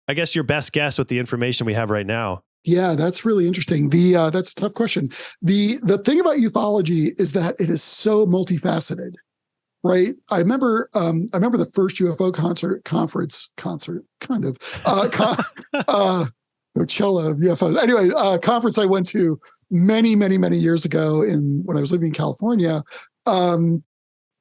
I guess your best guess with the information we have right now. Yeah, that's really interesting. That's a tough question. The thing about ufology is that it is so multifaceted, right? I remember the first UFO conference, kind of, Coachella of UFOs. Anyway, conference I went to many, many, many years ago when I was living in California. And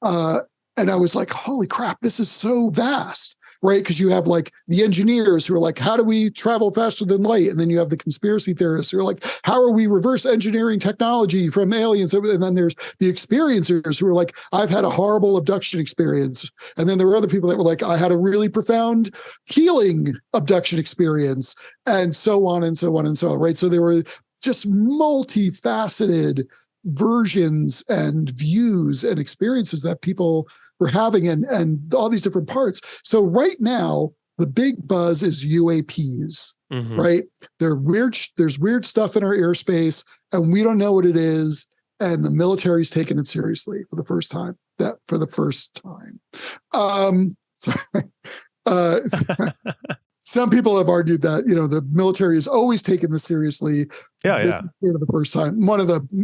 I was like, holy crap, this is so vast, right? Because you have like the engineers who are like, how do we travel faster than light? And then you have the conspiracy theorists who are like, how are we reverse engineering technology from aliens? And then there's the experiencers who are like, I've had a horrible abduction experience. And then there were other people that were like, I had a really profound healing abduction experience, and so on and so on and so on, right? So there were just multifaceted versions and views and experiences that people were having and all these different parts. So right now, the big buzz is UAPs, right? There's weird stuff in our airspace and we don't know what it is. And the military's taking it seriously for the first time. Sorry. Some people have argued that, the military has always taken this seriously. This is for the first time.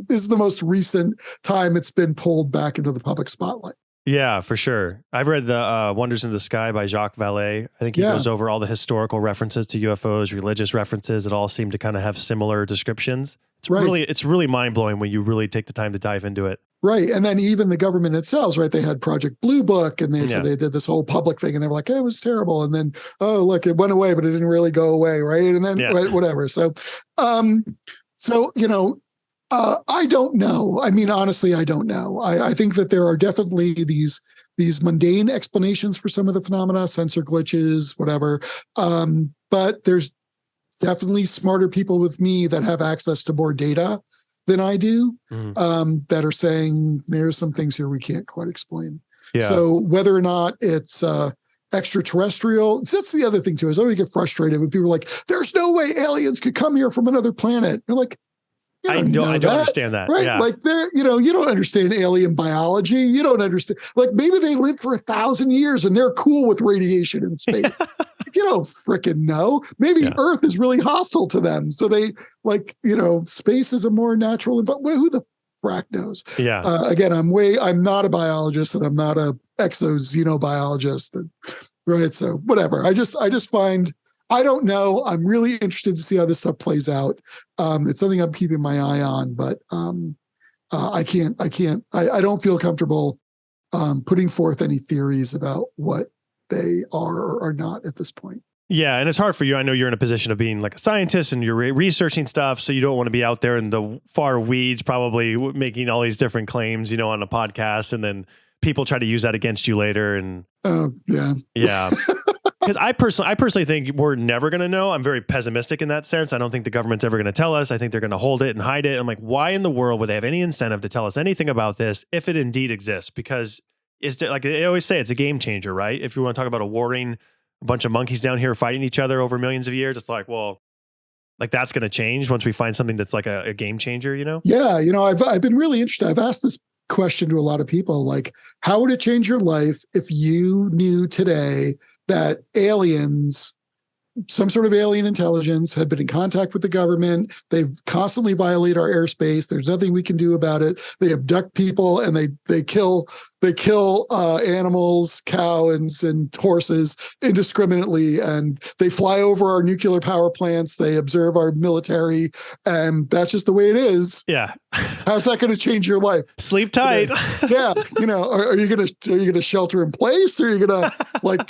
This is the most recent time it's been pulled back into the public spotlight. Yeah, for sure. I've read the Wonders in the Sky by Jacques Vallée. I think he goes over all the historical references to UFOs, religious references that all seem to kind of have similar descriptions. It's really mind-blowing when you really take the time to dive into it. Right. And then even the government itself, right? They had Project Blue Book and they did this whole public thing and they were like, hey, it was terrible. And then, oh, look, it went away, but it didn't really go away. Right. And then whatever. So, I don't know. I mean, honestly, I don't know. I think that there are definitely these mundane explanations for some of the phenomena, sensor glitches, whatever. But there's definitely smarter people with me that have access to more data than I do, that are saying there's some things here we can't quite explain. Yeah. So whether or not it's extraterrestrial, that's the other thing too, is I always get frustrated when people are like, there's no way aliens could come here from another planet. You're like, I don't understand that. Right. Yeah. Like you don't understand alien biology. You don't understand, like maybe they lived for 1,000 years and they're cool with radiation in space. You don't freaking know. Maybe Earth is really hostile to them. So they space is a more natural, but who the frack knows? Yeah. Again, I'm not a biologist and I'm not a exoxenobiologist. Right. So whatever. I just find, I don't know. I'm really interested to see how this stuff plays out. It's something I'm keeping my eye on, but I don't feel comfortable putting forth any theories about what they are or are not at this point. Yeah, and it's hard for you. I know you're in a position of being like a scientist and you're researching stuff, so you don't want to be out there in the far weeds, probably making all these different claims, on a podcast, and then people try to use that against you later. And yeah. Because I personally think we're never going to know. I'm very pessimistic in that sense. I don't think the government's ever going to tell us. I think they're going to hold it and hide it. I'm like, why in the world would they have any incentive to tell us anything about this if it indeed exists? Because it's like they always say, it's a game changer, right? If you want to talk about a bunch of monkeys down here fighting each other over millions of years, it's like, well, like that's going to change once we find something that's like a game changer, Yeah, I've been really interested. I've asked this question to a lot of people, like, how would it change your life if you knew today that aliens, some sort of alien intelligence, had been in contact with the government? They've constantly violated our airspace. There's nothing we can do about it. They abduct people and they kill animals, cows and horses indiscriminately, and they fly over our nuclear power plants. They observe our military, and that's just the way it is. Yeah. How's that going to change your life? Sleep tight. Yeah. Are you gonna shelter in place? Or are you gonna like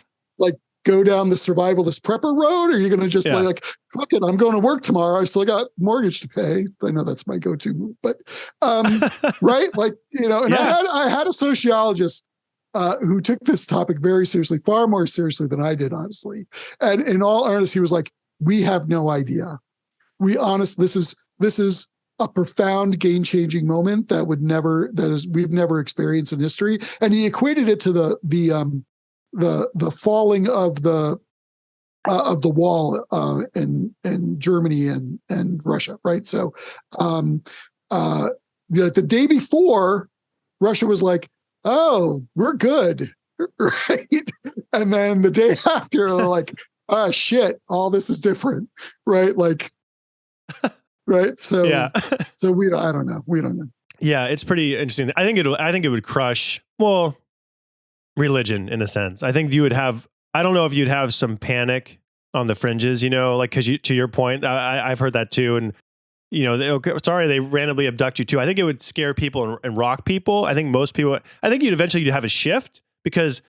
go down the survivalist prepper road? Or are you going to just like, fuck it, I'm going to work tomorrow. I still got mortgage to pay. I know that's my go-to move, but, right. Like, and I had a sociologist, who took this topic very seriously, far more seriously than I did, honestly. And in all earnest, he was like, we have no idea. This is a profound game-changing moment we've never experienced in history. And he equated it to the falling of the wall in Germany and Russia, right? So the day before, Russia was like, "Oh, we're good," right? And then the day after, they're like, "Ah, shit, all this is different," right? Like, right? So yeah. So I don't know. We don't know. Yeah, it's pretty interesting. I think it would crush. Well, religion in a sense. I think I don't know if you'd have some panic on the fringes, like, cause to your point, I've heard that too. And, they randomly abduct you too. I think it would scare people and rock people. I think you'd eventually have a shift because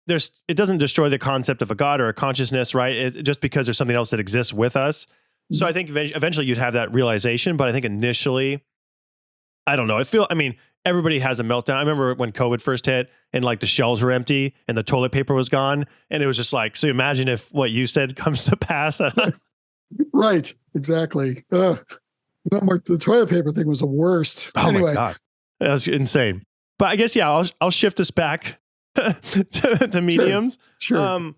it doesn't destroy the concept of a God or a consciousness, right? Just because there's something else that exists with us. Mm-hmm. So I think eventually you'd have that realization, but I think initially, I don't know. Everybody has a meltdown. I remember when COVID first hit and like the shelves were empty and the toilet paper was gone. And it was just like, so imagine if what you said comes to pass. Right. Exactly. Mark, the toilet paper thing was the worst. Oh anyway. My God. That was insane. But I guess, I'll shift this back to mediums. Sure.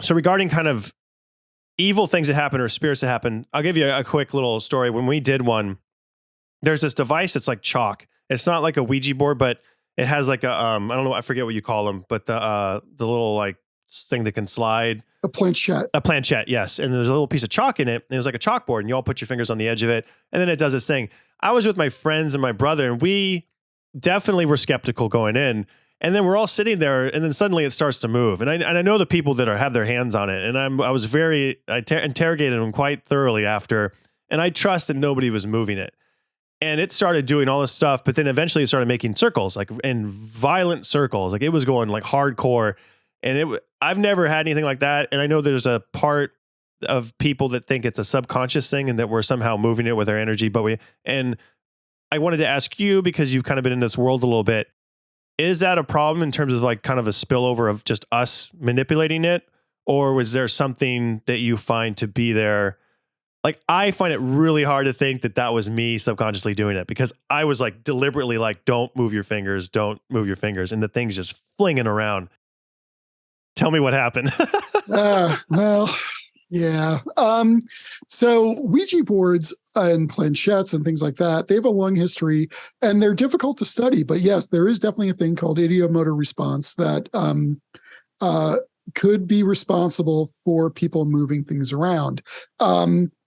So regarding kind of evil things that happen or spirits that happen, I'll give you a quick little story. When we did one, there's this device that's like chalk. It's not like a Ouija board, but it has like I don't know, I forget what you call them, but the little like thing that can slide. A planchette. A planchette, yes. And there's a little piece of chalk in it. And it's like a chalkboard, and you all put your fingers on the edge of it, and then it does this thing. I was with my friends and my brother, and we definitely were skeptical going in. And then we're all sitting there, and then suddenly it starts to move. And I know the people that have their hands on it, and I interrogated them quite thoroughly after, and I trusted nobody was moving it. And it started doing all this stuff, but then eventually it started making circles, like in violent circles. Like it was going like hardcore. And I've never had anything like that. And I know there's a part of people that think it's a subconscious thing and that we're somehow moving it with our energy. And I wanted to ask you, because you've kind of been in this world a little bit, is that a problem in terms of like kind of a spillover of just us manipulating it? Or was there something that you find to be there? Like, I find it really hard to think that was me subconsciously doing it, because I was like deliberately like, don't move your fingers. And the thing's just flinging around. Tell me what happened. Well, yeah. So Ouija boards and planchettes and things like that, they have a long history and they're difficult to study. But yes, there is definitely a thing called ideomotor response that could be responsible for people moving things around.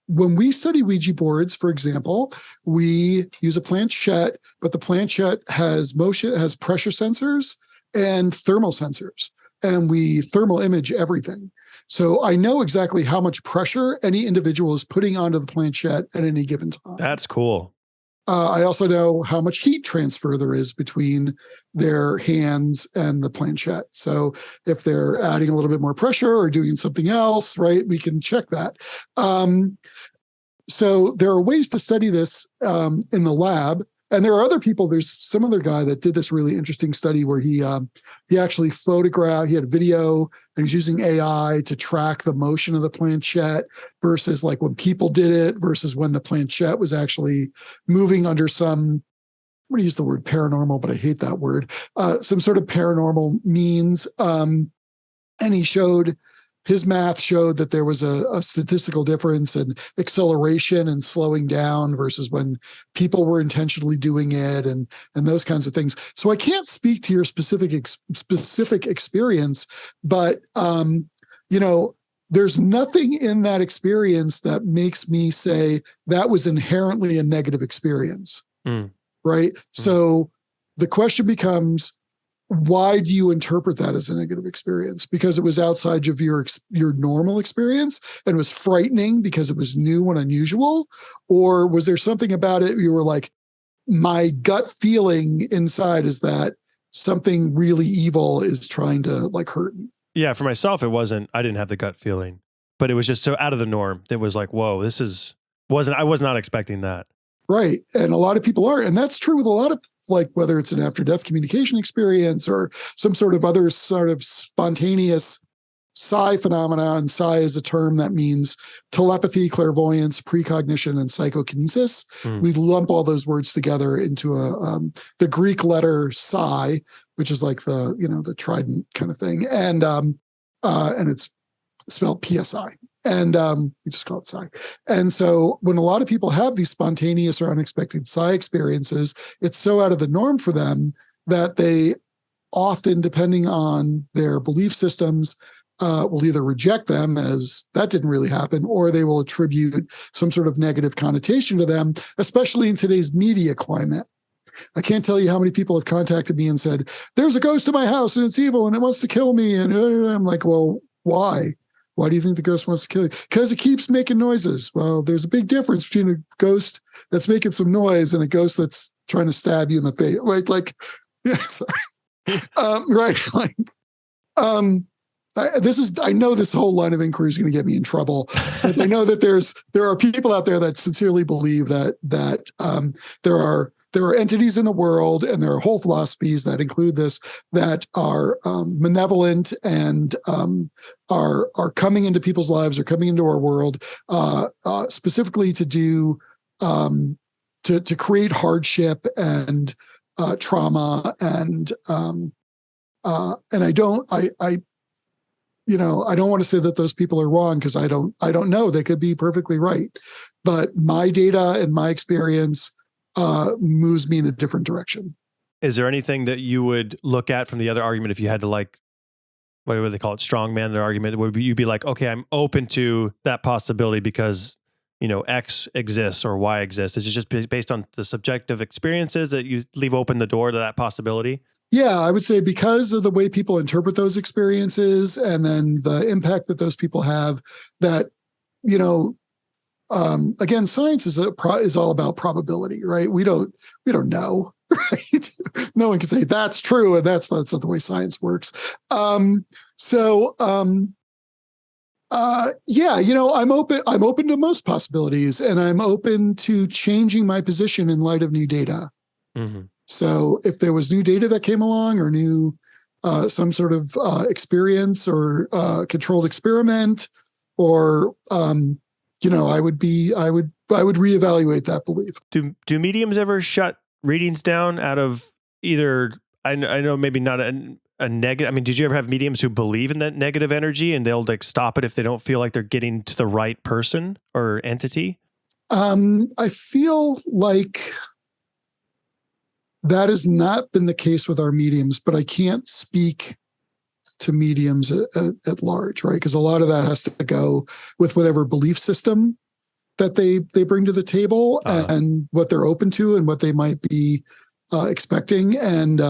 When we study Ouija boards, for example, we use a planchette, but the planchette has pressure sensors and thermal sensors, and we thermal image everything. So I know exactly how much pressure any individual is putting onto the planchette at any given time. That's cool. I also know how much heat transfer there is between their hands and the planchette. So if they're adding a little bit more pressure or doing something else, right, we can check that. So there are ways to study this in the lab. And there are other people. There's some other guy that did this really interesting study where he actually photographed. He had a video, and he's using AI to track the motion of the planchette versus like when people did it versus when the planchette was actually moving under some. I'm going to use the word paranormal, but I hate that word. Some sort of paranormal means, and he showed. His math showed that there was a statistical difference in acceleration and slowing down versus when people were intentionally doing it and those kinds of things. So I can't speak to your specific experience, but there's nothing in that experience that makes me say that was inherently a negative experience, right? So the question becomes, why do you interpret that as a negative experience? Because it was outside of your normal experience and was frightening because it was new and unusual? Or was there something about it you were like, my gut feeling inside is that something really evil is trying to like hurt me? Yeah, for myself, I didn't have the gut feeling, but it was just so out of the norm. It was like, whoa, I was not expecting that. Right. And a lot of people are. And that's true with a lot of, like, whether it's an after-death communication experience or some sort of other sort of spontaneous psi phenomenon. Psi is a term that means telepathy, clairvoyance, precognition, and psychokinesis. We lump all those words together into the Greek letter psi, which is like the trident kind of thing. And it's spelled PSI. And we just call it psi. And so when a lot of people have these spontaneous or unexpected psi experiences, it's so out of the norm for them that they often, depending on their belief systems, will either reject them as that didn't really happen, or they will attribute some sort of negative connotation to them, especially in today's media climate. I can't tell you how many people have contacted me and said, there's a ghost in my house and it's evil and it wants to kill me. And I'm like, well, why? Why do you think the ghost wants to kill you? Because it keeps making noises. Well, there's a big difference between a ghost that's making some noise and a ghost that's trying to stab you in the face. Right? Like, yeah, sorry. Right. Like, I know this whole line of inquiry is going to get me in trouble, because I know that there are people out there that sincerely believe that there are entities in the world, and there are whole philosophies that include this, that are malevolent and are coming into people's lives or coming into our world specifically to do to create hardship and trauma and I don't want to say that those people are wrong, because I don't know. They could be perfectly right, but my data and my experience moves me in a different direction. Is there anything that you would look at from the other argument if you had to, like, what would they call it, strongman their argument? Would you be like, okay, I'm open to that possibility because, X exists or Y exists? Is it just based on the subjective experiences that you leave open the door to that possibility? Yeah, I would say because of the way people interpret those experiences and then the impact that those people have, that, again, science is all about probability, right? We don't know, right? No one can say that's true, and that's not the way science works. I'm open to most possibilities, and I'm open to changing my position in light of new data. Mm-hmm. So if there was new data that came along, or new some sort of experience or controlled experiment, or I would reevaluate that belief. Do mediums ever shut readings down out of either? I know maybe not a negative. I mean, did you ever have mediums who believe in that negative energy and they'll like stop it if they don't feel like they're getting to the right person or entity? I feel like that has not been the case with our mediums, but I can't speak to mediums at large, right? Because a lot of that has to go with whatever belief system that they bring to the table and what they're open to and what they might be expecting. And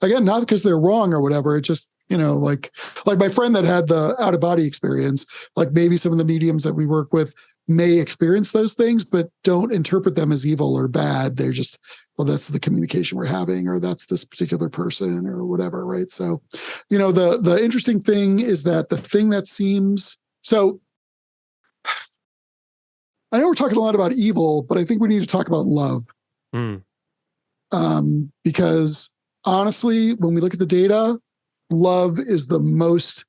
again, not because they're wrong or whatever, it just like my friend that had the out of body experience, like maybe some of the mediums that we work with may experience those things, but don't interpret them as evil or bad. They're just, well, that's the communication we're having, or that's this particular person or whatever. Right. So, the interesting thing is that the thing that seems, so I know we're talking a lot about evil, but I think we need to talk about love. Because honestly, when we look at the data, love is the most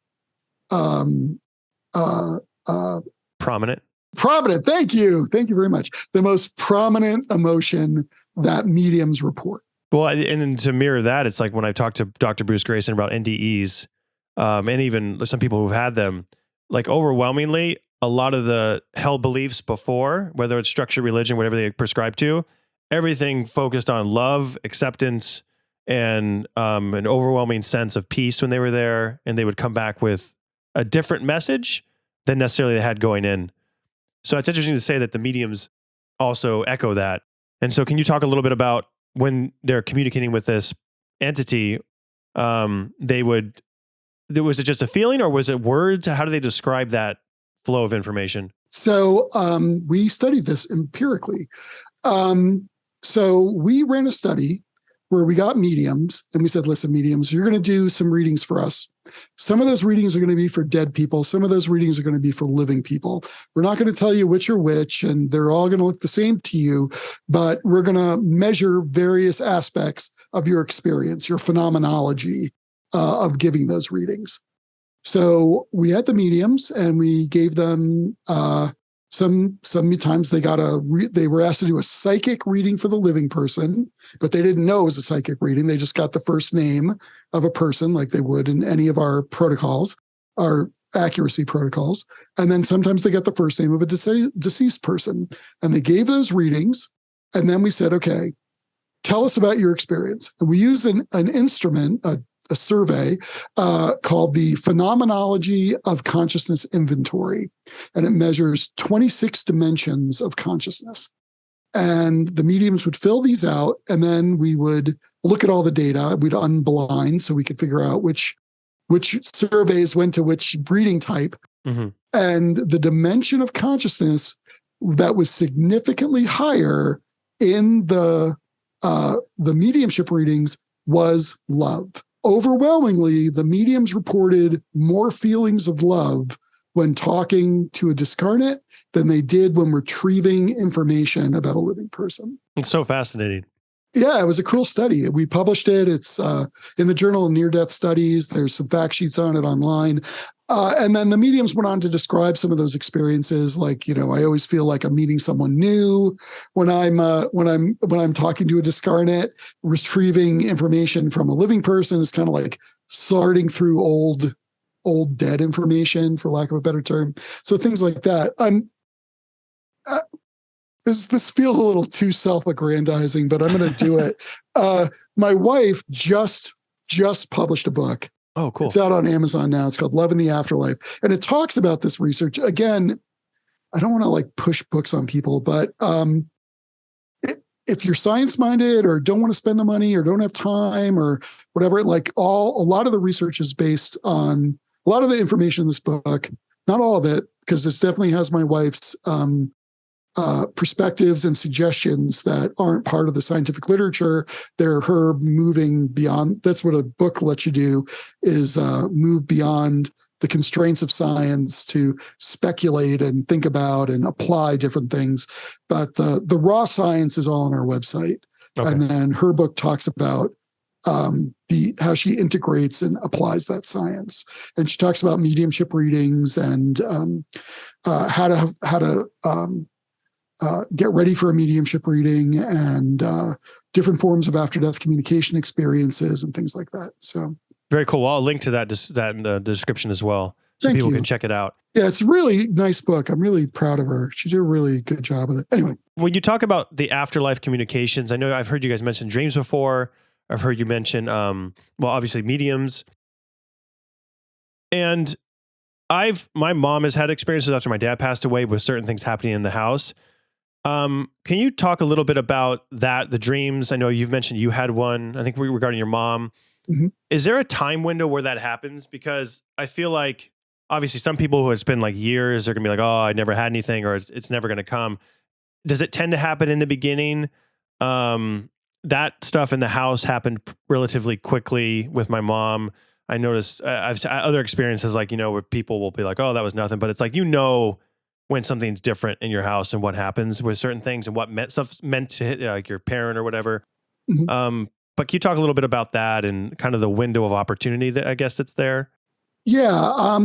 Prominent. Thank you very much. The most prominent emotion that mediums report. Well, and to mirror that, it's like when I talked to Dr. Bruce Grayson about NDEs, and even some people who've had them, like overwhelmingly, a lot of the held beliefs before, whether it's structured religion, whatever they prescribe to, everything focused on love, acceptance, and an overwhelming sense of peace when they were there, and they would come back with a different message than necessarily they had going in. So it's interesting to say that the mediums also echo that. And so can you talk a little bit about when they're communicating with this entity, was it just a feeling or was it words? How do they describe that flow of information? So we studied this empirically. So we ran a study where we got mediums and we said, listen, mediums, you're going to do some readings for us. Some of those readings are going to be for dead people. Some of those readings are going to be for living people. We're not going to tell you which are which, and they're all going to look the same to you, but we're going to measure various aspects of your experience, your phenomenology of giving those readings. So we had the mediums and we gave them sometimes they were asked to do a psychic reading for the living person, but they didn't know it was a psychic reading. They just got the first name of a person like they would in any of our protocols, our accuracy protocols. And then sometimes they got the first name of a deceased person. And they gave those readings. And then we said, okay, tell us about your experience. And we used an instrument, a survey called the Phenomenology of Consciousness Inventory, and it measures 26 dimensions of consciousness. And the mediums would fill these out, and then we would look at all the data. We'd unblind so we could figure out which surveys went to which reading type. Mm-hmm. And the dimension of consciousness that was significantly higher in the mediumship readings was love. Overwhelmingly, the mediums reported more feelings of love when talking to a discarnate than they did when retrieving information about a living person. It's so fascinating. Yeah, it was a cool study. We published it. It's in the Journal of Near-Death Studies. There's some fact sheets on it online. And then the mediums went on to describe some of those experiences. Like, I always feel like I'm meeting someone new when I'm talking to a discarnate. Retrieving information from a living person is kind of like sorting through old dead information, for lack of a better term. So things like that. This feels a little too self-aggrandizing, but I'm going to do it. My wife just published a book. Oh, cool. It's out on Amazon now. It's called Love in the Afterlife. And it talks about this research. Again, I don't want to push books on people, but if you're science-minded or don't want to spend the money or don't have time or whatever, a lot of the research is based on a lot of the information in this book, not all of it, because it definitely has my wife's perspectives and suggestions that aren't part of the scientific literature. They're her moving beyond. That's what a book lets you do, is move beyond the constraints of science to speculate and think about and apply different things. But the raw science is all on our website. Okay. And then her book talks about how she integrates and applies that science. And she talks about mediumship readings and how to get ready for a mediumship reading and different forms of after-death communication experiences and things like that. So very cool. Well, I'll link to that in the description as well, so people can check it out. Yeah, it's a really nice book. I'm really proud of her. She did a really good job with it. Anyway. When you talk about the afterlife communications, I know I've heard you guys mention dreams before. I've heard you mention, obviously mediums. And my mom has had experiences after my dad passed away with certain things happening in the house. Can you talk a little bit about that, the dreams? I know you've mentioned you had one, I think regarding your mom. Mhm. Is there a time window where that happens? Because I feel like obviously some people who it's been like years are gonna be like, oh, I never had anything, or it's never gonna come. Does it tend to happen in the beginning? That stuff in the house happened relatively quickly with my mom. I noticed I've other experiences like, where people will be like, oh, that was nothing. But it's like, when something's different in your house and what happens with certain things and what stuff's meant to hit like your parent or whatever. Mhm. But can you talk a little bit about that and kind of the window of opportunity that I guess it's there? Yeah,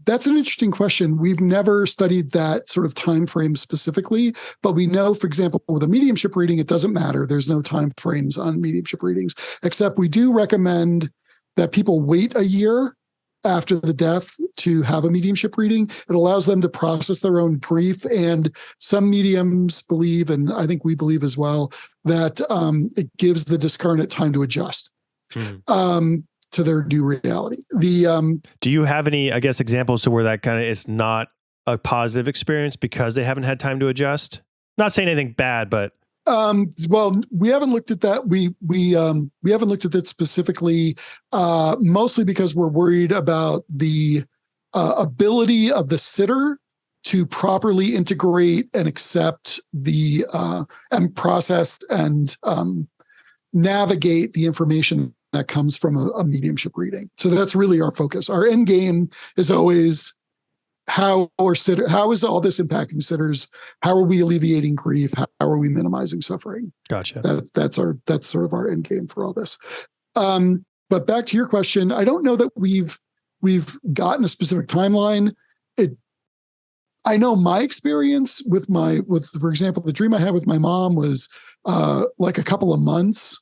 that's an interesting question. We've never studied that sort of time frame specifically, but we know, for example, with a mediumship reading, it doesn't matter. There's no time frames on mediumship readings, except we do recommend that people wait a year after the death to have a mediumship reading. It allows them to process their own grief. And some mediums believe, and I think we believe as well, that it gives the discarnate time to adjust. To their new reality. Do you have any, I guess, examples to where that kind of is not a positive experience because they haven't had time to adjust? Not saying anything bad, but well, we haven't looked at that. We haven't looked at that specifically, mostly because we're worried about the ability of the sitter to properly integrate and accept the and process and navigate the information that comes from a mediumship reading. So that's really our focus. Our end game is always how is all this impacting sitters? How are we alleviating grief? How are we minimizing suffering? Gotcha. That's sort of our end game for all this. But back to your question, I don't know that we've gotten a specific timeline. I know my experience with for example, the dream I had with my mom was like a couple of months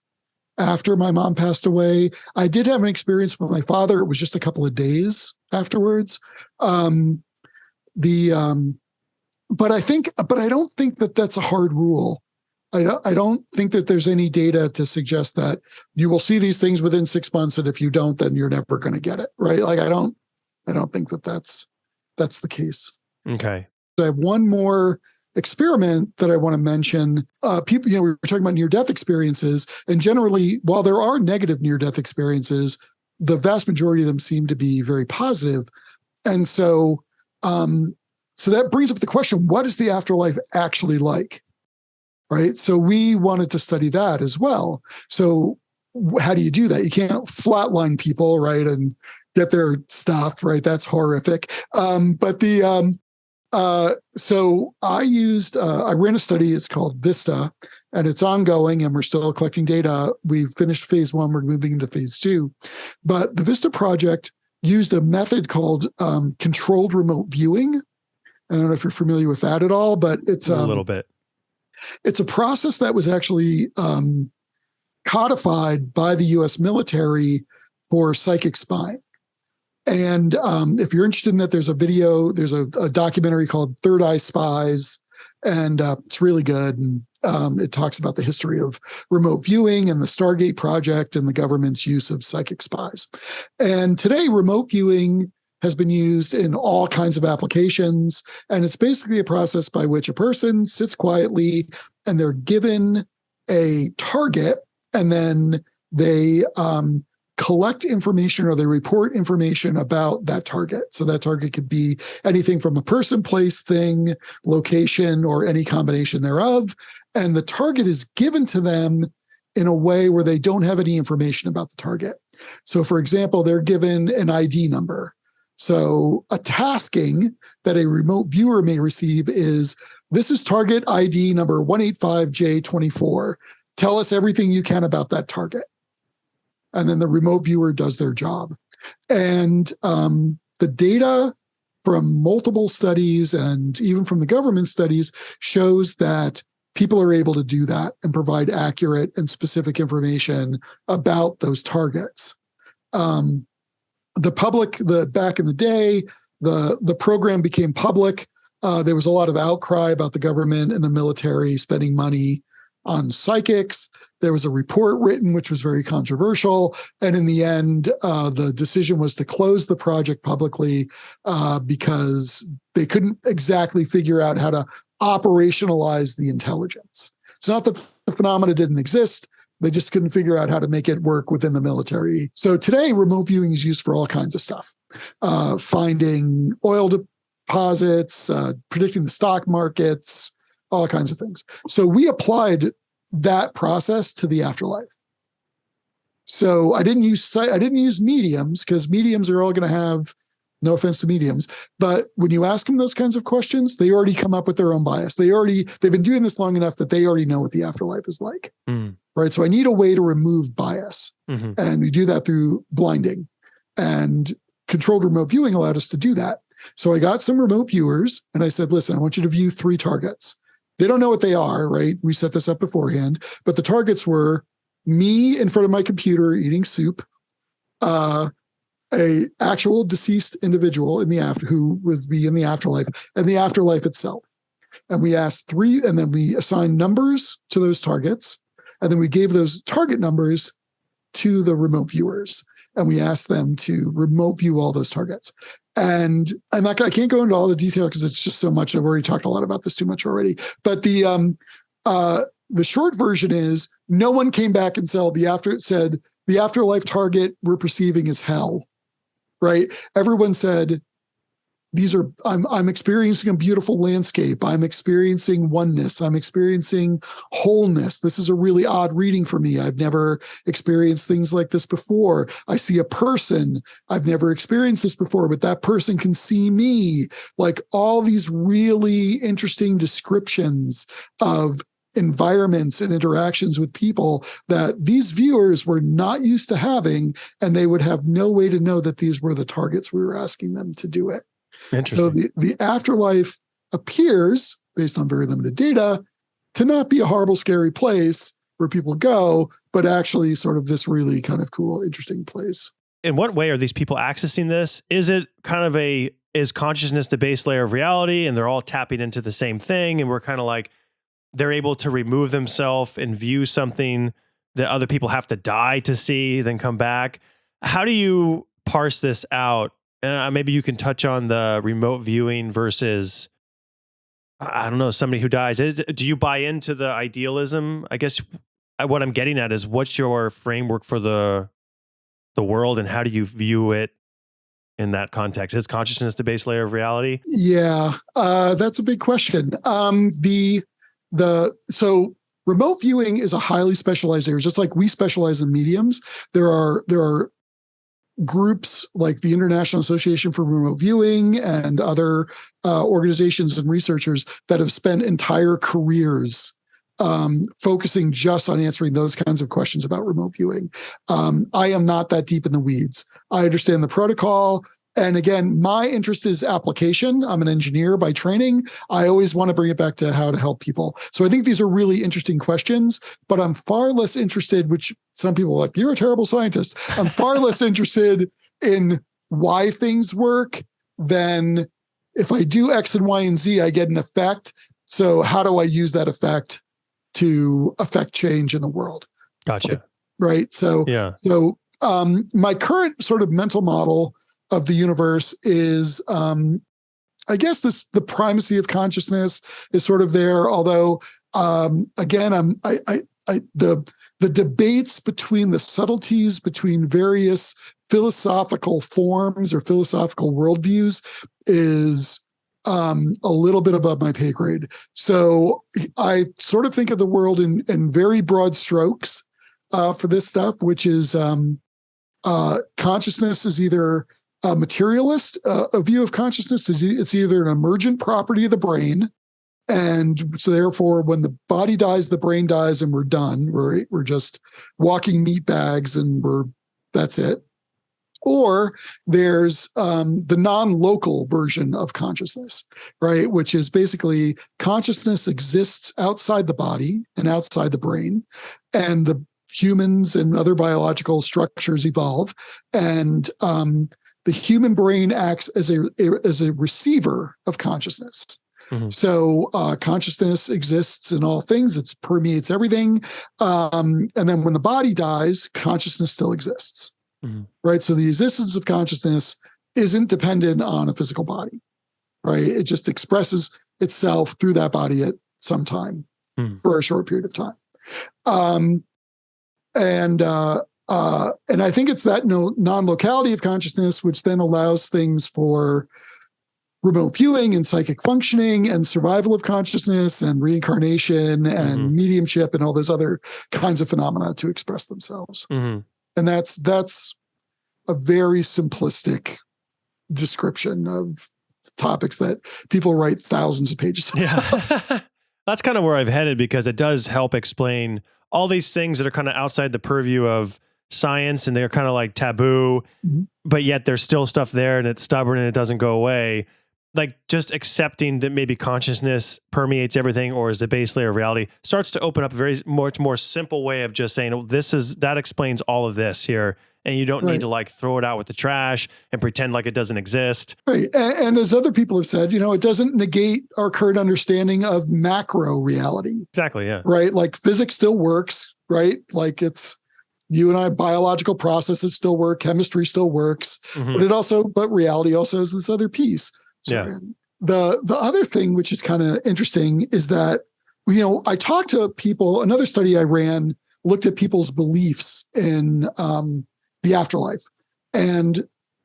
after my mom passed away. I did have an experience with my father. It was just a couple of days afterwards. But I don't think that that's a hard rule. I don't think that there's any data to suggest that you will see these things within 6 months, and if you don't, then you're never going to get it, right? Like I don't think that that's the case. Okay. So I have one more experiment that I want to mention. People, we were talking about near-death experiences, and generally, while there are negative near-death experiences, the vast majority of them seem to be very positive. And so, so that brings up the question: what is the afterlife actually like? Right. So we wanted to study that as well. So how do you do that? You can't flatline people, right, and get their stuff, right? That's horrific. So I ran a study. It's called Vista, and it's ongoing, and we're still collecting data. We've finished phase 1. We're moving into phase 2. But the Vista project used a method called controlled remote viewing. I don't know if you're familiar with that at all, but it's a little bit. It's a process that was actually codified by the U.S. military for psychic spying. And if you're interested in that, there's a documentary called Third Eye Spies, and it's really good. And it talks about the history of remote viewing and the Stargate project and the government's use of psychic spies. And today, remote viewing has been used in all kinds of applications. And it's basically a process by which a person sits quietly and they're given a target, and then they collect information or they report information about that target. So that target could be anything from a person, place, thing, location, or any combination thereof. And the target is given to them in a way where they don't have any information about the target. So for example, they're given an ID number. So a tasking that a remote viewer may receive is, this is target ID number 185J24. Tell us everything you can about that target. And then the remote viewer does their job. And the data from multiple studies and even from the government studies shows that people are able to do that and provide accurate and specific information about those targets. The public, back in the day, the program became public. There was a lot of outcry about the government and the military spending money on psychics. There was a report written, which was very controversial. And in the end, the decision was to close the project publicly because they couldn't exactly figure out how to operationalize the intelligence. It's not that the phenomena didn't exist. They just couldn't figure out how to make it work within the military. So today, remote viewing is used for all kinds of stuff, finding oil deposits, predicting the stock markets, all kinds of things. So we applied that process to the afterlife. So I didn't use mediums, because mediums are all going to have, no offense to mediums, but when you ask them those kinds of questions, they already come up with their own bias. They've been doing this long enough that they already know what the afterlife is like. Right. So I need a way to remove bias. And we do that through blinding, and controlled remote viewing allowed us to do that. So I got some remote viewers and I said, listen, I want you to view 3 targets. They don't know what they are, right? We set this up beforehand, but the targets were me in front of my computer eating soup, a actual deceased individual who would be in the afterlife, and the afterlife itself. And we asked 3, and then we assigned numbers to those targets, and then we gave those target numbers to the remote viewers, and we asked them to remote view all those targets. And I can't go into all the detail because it's just so much. I've already talked a lot about this too much already. But the short version is no one came back and said the afterlife target we're perceiving is hell, right? Everyone said, I'm experiencing a beautiful landscape. I'm experiencing oneness. I'm experiencing wholeness. This is a really odd reading for me. I've never experienced things like this before. I see a person. I've never experienced this before, but that person can see me. Like all these really interesting descriptions of environments and interactions with people that these viewers were not used to having, and they would have no way to know that these were the targets we were asking them to do it. So the afterlife appears, based on very limited data, to not be a horrible, scary place where people go, but actually sort of this really kind of cool, interesting place. In what way are these people accessing this? Is it kind of is consciousness the base layer of reality and they're all tapping into the same thing, and we're kind of like, they're able to remove themselves and view something that other people have to die to see, then come back? How do you parse this out? And maybe you can touch on the remote viewing versus, I don't know, somebody who dies. Do you buy into the idealism? I guess what I'm getting at is, what's your framework for the world, and how do you view it in that context? Is consciousness the base layer of reality? Yeah, that's a big question. So remote viewing is a highly specialized area. Just like we specialize in mediums, there are groups like the International Association for Remote Viewing and other organizations and researchers that have spent entire careers focusing just on answering those kinds of questions about remote viewing. I am not that deep in the weeds. I understand the protocol. And again, my interest is application. I'm an engineer by training. I always want to bring it back to how to help people. So I think these are really interesting questions, but I'm far less interested, which some people are like, you're a terrible scientist. I'm far less interested in why things work than if I do X and Y and Z, I get an effect. So how do I use that effect to affect change in the world? Gotcha. Right. So, yeah. So my current sort of mental model of the universe is, I guess the primacy of consciousness is sort of there. Although, again, the debates between the subtleties between various philosophical forms or philosophical worldviews is a little bit above my pay grade. So I sort of think of the world in very broad strokes for this stuff, which is consciousness is either a materialist, a view of consciousness is it's either an emergent property of the brain, and so therefore when the body dies, the brain dies, and we're done. We're just walking meat bags, and that's it. Or there's the non-local version of consciousness, right? Which is basically consciousness exists outside the body and outside the brain, and the humans and other biological structures evolve, and the human brain acts as a receiver of consciousness. Mm-hmm. So consciousness exists in all things; it permeates everything. And then when the body dies, consciousness still exists, mm-hmm. right? So the existence of consciousness isn't dependent on a physical body, right? It just expresses itself through that body at some time for a short period of time. And I think it's that non-locality of consciousness, which then allows things for remote viewing and psychic functioning and survival of consciousness and reincarnation and mediumship and all those other kinds of phenomena to express themselves. And that's a very simplistic description of topics that people write thousands of pages about. Yeah. That's kind of where I've headed, because it does help explain all these things that are kind of outside the purview of science, and they're kind of like taboo, but yet there's still stuff there and it's stubborn and it doesn't go away. Like just accepting that maybe consciousness permeates everything or is the base layer of reality starts to open up a very much more simple way of just saying, oh, that explains all of this here. And you don't need to like throw it out with the trash and pretend like it doesn't exist. Right. And as other people have said, it doesn't negate our current understanding of macro reality. Exactly. Yeah. Right. Like physics still works, right? Like it's you and I, biological processes still work, chemistry still works, but reality also has this other piece. So the other thing, which is kind of interesting, is that, I talked to people, another study I ran looked at people's beliefs in the afterlife and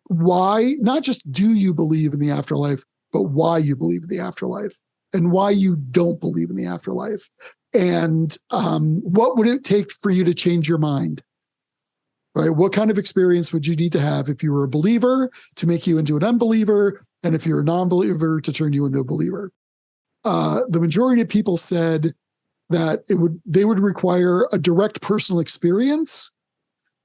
why, not just do you believe in the afterlife, but why you believe in the afterlife and why you don't believe in the afterlife. And what would it take for you to change your mind? Right? What kind of experience would you need to have if you were a believer to make you into an unbeliever, and if you're a non-believer to turn you into a believer? The majority of people said that they would require a direct personal experience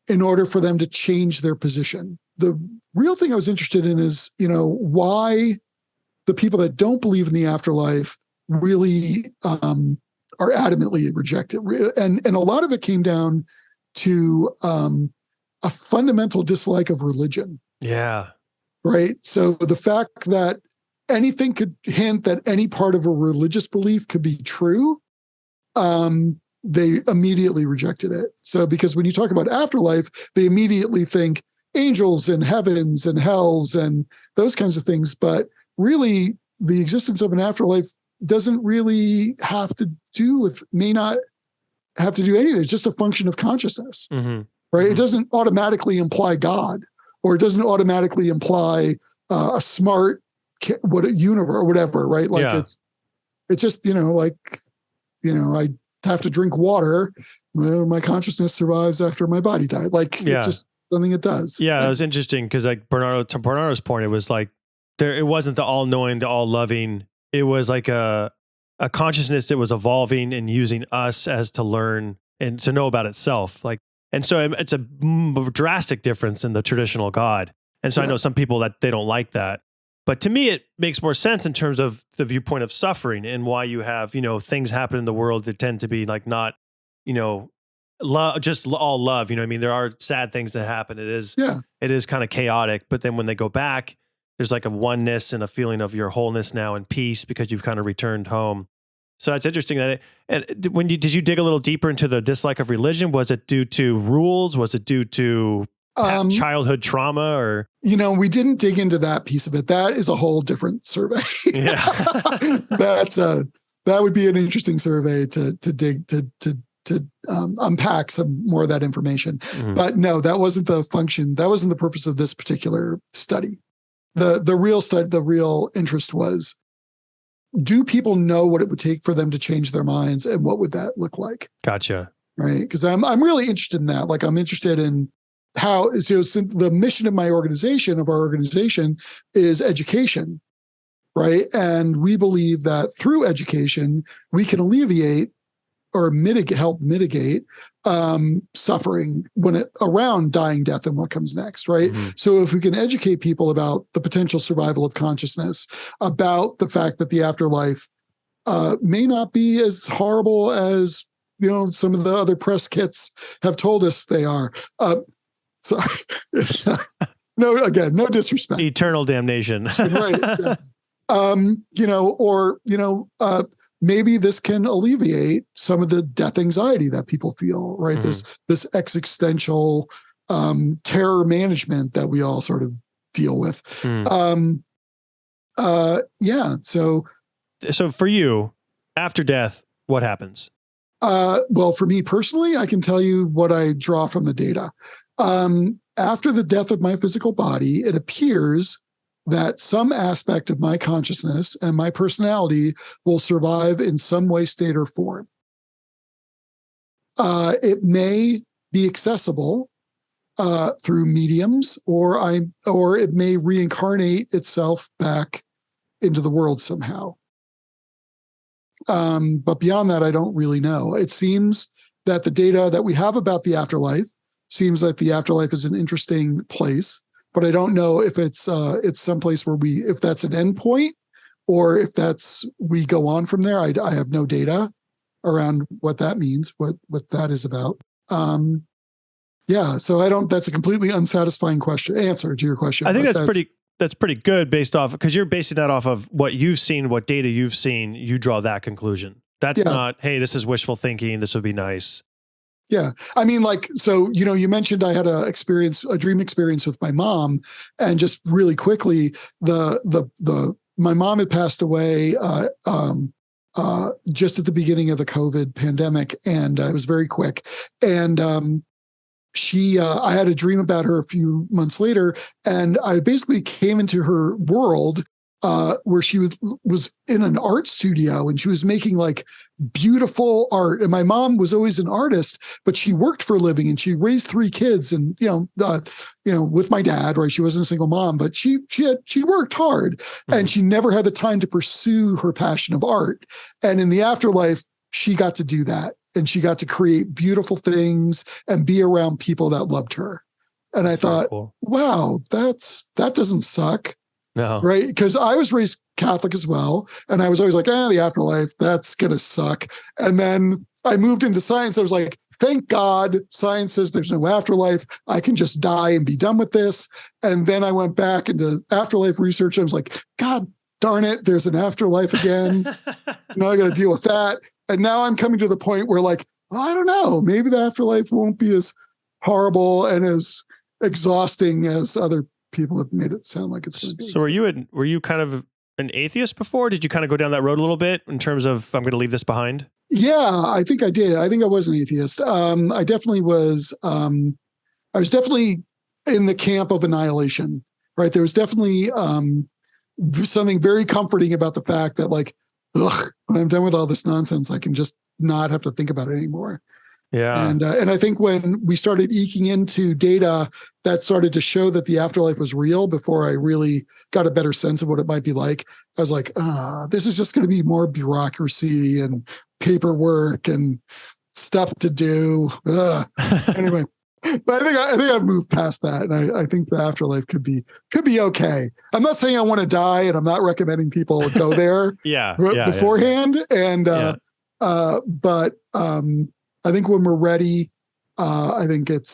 in order for them to change their position. The real thing I was interested in is, why the people that don't believe in the afterlife really are adamantly reject it. And a lot of it came down to a fundamental dislike of religion. Yeah. Right. So the fact that anything could hint that any part of a religious belief could be true, they immediately rejected it. So because when you talk about afterlife, they immediately think angels and heavens and hells and those kinds of things. But really, the existence of an afterlife doesn't really may not have to do anything. It's just a function of consciousness. Right? It doesn't automatically imply God, or it doesn't automatically imply a smart universe or whatever, right? Like it's just, I have to drink water. Well, my consciousness survives after my body died. Like it's just something it does. Yeah. It was interesting because like to Bernardo's point, it was like it wasn't the all knowing, the all loving. It was like a consciousness that was evolving and using us as to learn and to know about itself. Like, and so it's a drastic difference in the traditional God. And so I know some people that they don't like that. But to me, it makes more sense in terms of the viewpoint of suffering and why you have, things happen in the world that tend to be like not, love, just all love. I mean, there are sad things that happen. It is kind of chaotic. But then when they go back, there's like a oneness and a feeling of your wholeness now and peace because you've kind of returned home. So that's interesting. Did you dig a little deeper into the dislike of religion? Was it due to rules? Was it due to childhood trauma? Or we didn't dig into that piece of it. That is a whole different survey. Yeah, that would be an interesting survey to dig to unpack some more of that information. But no, that wasn't the function. That wasn't the purpose of this particular study. The real interest was, do people know what it would take for them to change their minds, and what would that look like? Gotcha. Right. Because I'm really interested in that. Like, I'm interested in how, the mission of our organization is education. Right. And we believe that through education, we can alleviate or help mitigate suffering around dying, death, and what comes next, right? So if we can educate people about the potential survival of consciousness, about the fact that the afterlife may not be as horrible as some of the other press kits have told us they are. Sorry, no disrespect. Eternal damnation, right? Exactly. Maybe this can alleviate some of the death anxiety that people feel, right? This existential terror management that we all sort of deal with. So for you, after death, what happens? Well, for me personally, I can tell you what I draw from the data. After the death of my physical body, it appears that some aspect of my consciousness and my personality will survive in some way, state, or form. It may be accessible through mediums, or it may reincarnate itself back into the world somehow. But beyond that, I don't really know. It seems that the data that we have about the afterlife seems like the afterlife is an interesting place, but I don't know if it's someplace where if that's an endpoint or if we go on from there. I have no data around what that means, what that is about. Yeah, so that's a completely unsatisfying answer to your question. I think that's pretty good based off, because you're basing that off of what you've seen, what data you've seen, you draw that conclusion. That's not, hey, this is wishful thinking, this would be nice. Yeah. I mean, so, you mentioned I had a dream experience with my mom, and just really quickly, my mom had passed away, just at the beginning of the COVID pandemic. And it was very quick. And, I had a dream about her a few months later, and I basically came into her world where she was in an art studio, and she was making beautiful art. And my mom was always an artist, but she worked for a living, and she raised 3 kids, and with my dad, right? She wasn't a single mom, but she worked hard, and she never had the time to pursue her passion of art. And in the afterlife, she got to do that. And she got to create beautiful things and be around people that loved her. And I thought, cool. Wow, that doesn't suck. No. Right? Because I was raised Catholic as well. And I was always like, the afterlife, that's going to suck. And then I moved into science. I was like, thank God science says there's no afterlife. I can just die and be done with this. And then I went back into afterlife research. I was like, God darn it, there's an afterlife again. Now I got to deal with that. And now I'm coming to the point where I don't know, maybe the afterlife won't be as horrible and as exhausting as other people have made it sound like it's going to be. So were you kind of an atheist before? Did you kind of go down that road a little bit in terms of, I'm going to leave this behind? Yeah, I think I did. I think I was an atheist. I definitely was. I was definitely in the camp of annihilation, right? There was definitely something very comforting about the fact that when I'm done with all this nonsense, I can just not have to think about it anymore. Yeah. And I think when we started eking into data that started to show that the afterlife was real before I really got a better sense of what it might be like, I was like, this is just going to be more bureaucracy and paperwork and stuff to do. Anyway, but I think I've moved past that, and I think the afterlife could be okay. I'm not saying I want to die, and I'm not recommending people go there beforehand. And but I think when we're ready, I think it